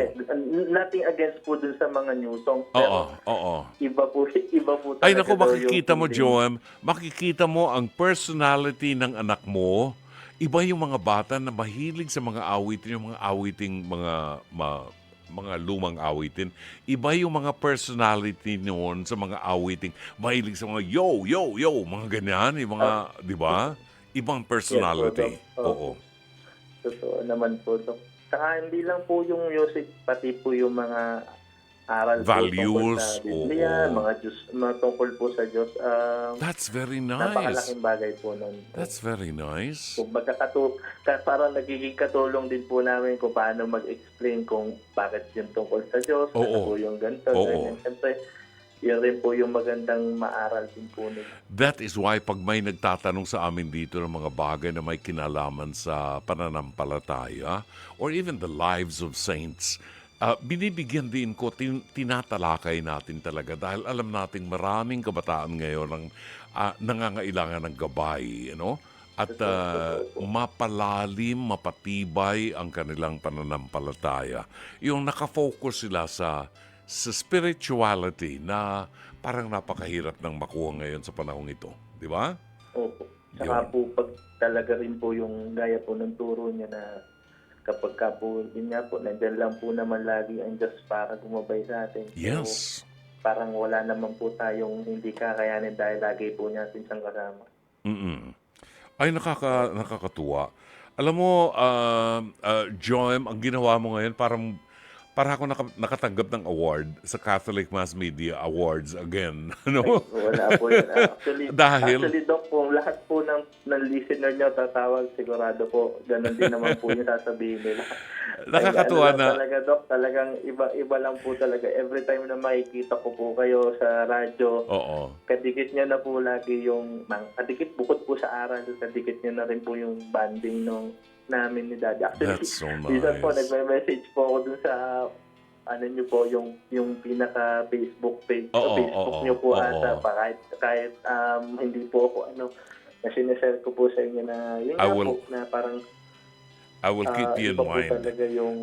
Nothing against po dun sa mga new songs. Oo. Iba po talaga. Ay naku, daw makikita yung mo, feeling. Joem, makikita mo ang personality ng anak mo. Iba yung mga bata na mahilig sa mga awitin, yung mga awiting, mga lumang awitin. Iba yung mga personality noon sa mga awiting. Mahilig sa mga yo, mga ganyan, yung mga, di ba? Ibang personality. Yes, po, Doc. Oo. Totoo naman po, Dok. Saka hindi lang po yung music, pati po yung mga aral Values, po tungkol sa Biblia, oo. mga tungkol po sa Diyos. That's very nice. Napakalaking bagay po nun. That's very nice. Kung parang nagiging katulong din po namin kung paano mag-explain kung bakit yung tungkol sa Diyos, Oo. ano po yung ganito, Oo. ganyan. Siyempre, yun rin po yung magandang maaral din po nila. That is why pag may nagtatanong sa amin dito ng mga bagay na may kinalaman sa pananampalataya or even the lives of saints, binibigyan din ko, tinatalakay natin talaga dahil alam nating maraming kabataan ngayon ang nangangailangan ng gabay, At mapalalim, mapatibay ang kanilang pananampalataya. Yung nakafocus sila sa spirituality na parang napakahirap ng makuha ngayon sa panahong ito. Di ba? Opo. Saka Yun. po, pag talaga rin po yung gaya po ng turo niya na kapag ka po, yun nga po, nandiyan lang po naman lagi ang Diyos para gumabay sa atin. Yes. So, parang wala naman po tayong hindi kakayanin dahil lagi po natin siyang kasama. Mm-mm. Ay, nakakatuwa. Alam mo, Joem, ang ginawa mo ngayon, para ako nakatanggap ng award sa Catholic Mass Media Awards again. Wala po yun. Dahil- Actually, Doc, kung lahat po ng listener niyo tatawag, sigurado po, ganun din naman po yung sasabihin nila. Nakakatuwa Ay, na- talaga, Doc, talagang iba lang po talaga. Every time na makikita ko po kayo sa radyo, Oo. kadikit niya na po lagi kadikit bukod po sa aral, kadikit niya na rin po yung banding namin ni Daddy. Actually, That's so minsan po, nice. nagme-message po ako dun sa niyo po, yung pinaka-Facebook page, Oo, Facebook oo, niyo po oo. ata pa, kahit hindi po ako, na sinashare ko po sa inyo na, yun I nga will- po, na parang, I will keep you in iba po mind. talaga yung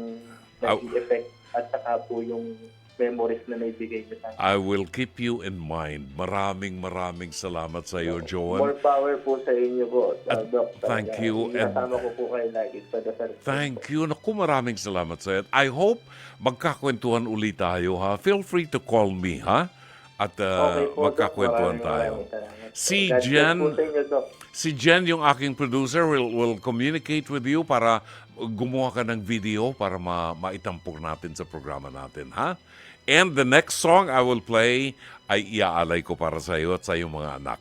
nag-effect at saka po yung memories na naibigay niyo sa akin. I will keep you in mind. Maraming salamat sa iyo, Joan. More power po sa inyo po, Doc. thank you, and- Kasama ko po kayo lagi sa dasal. Thank you. Naku, maraming salamat sa iyo. I hope magkakwentuhan ulit tayo, ha? Feel free to call me, ha? At Okay po, Doc. magkakwentuhan tayo. Maraming salamat po. Si God bless Jen, po sa inyo, Doc. si Jen, yung aking producer, will communicate with you para gumawa ka ng video para maitampok natin sa programa natin, ha? And the next song I will play ay iaalay ko para sa iyo at sa iyong mga anak.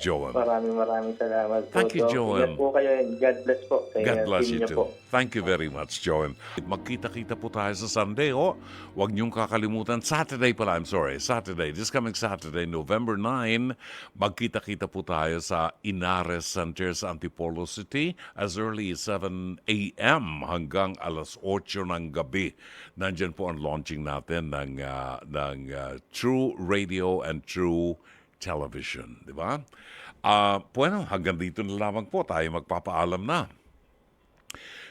Joan. Maraming salamat po. Thank you, Doc. Joan. Ingat po kayo and God bless po sa God bless team you niyo too. po. Thank you very much, Joan. Magkita-kita po tayo sa Sunday, Huwag niyong kakalimutan. Saturday, this coming Saturday, November 9, magkita-kita po tayo sa Inares Center sa Antipolo City as early as 7 a.m. hanggang alas 8 ng gabi. Nandyan po ang launching natin ng True Radio and True Television. Di ba? Bueno, hanggang dito na lamang po tayo magpapaalam na.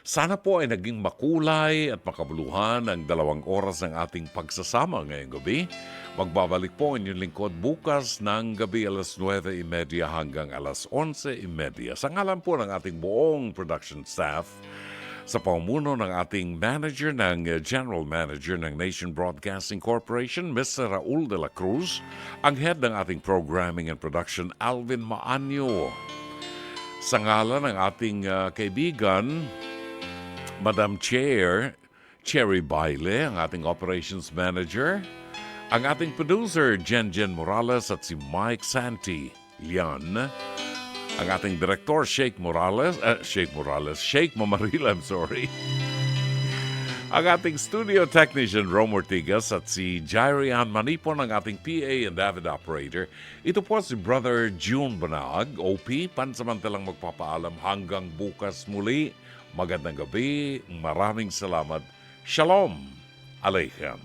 Sana po ay naging makulay at makabuluhan ang 2 oras ng ating pagsasama ngayong gabi. Magbabalik po ang inyong lingkod bukas ng gabi alas 9:30 hanggang alas 11:30. Sa ngalan po ng ating buong production staff, sa pamumuno ng ating General Manager ng Nation Broadcasting Corporation, Mr. Raul de la Cruz, ang head ng ating Programming and Production, Alvin Maanyo. Sa ngalan ng ating kaibigan, Madam Chair, Cherry Baile, ang ating Operations Manager, ang ating producer, Jen Morales at si Mike Santi Lian, ang ating Direktor, Sheikh Mamaril, ang ating Studio Technician, Rom Ortigas, at si Jairian Manipon, ang ating PA and Avid Operator. Ito po si Brother June Banag, OP, pansamantalang magpapaalam hanggang bukas muli. Magandang gabi, maraming salamat. Shalom Aleichem.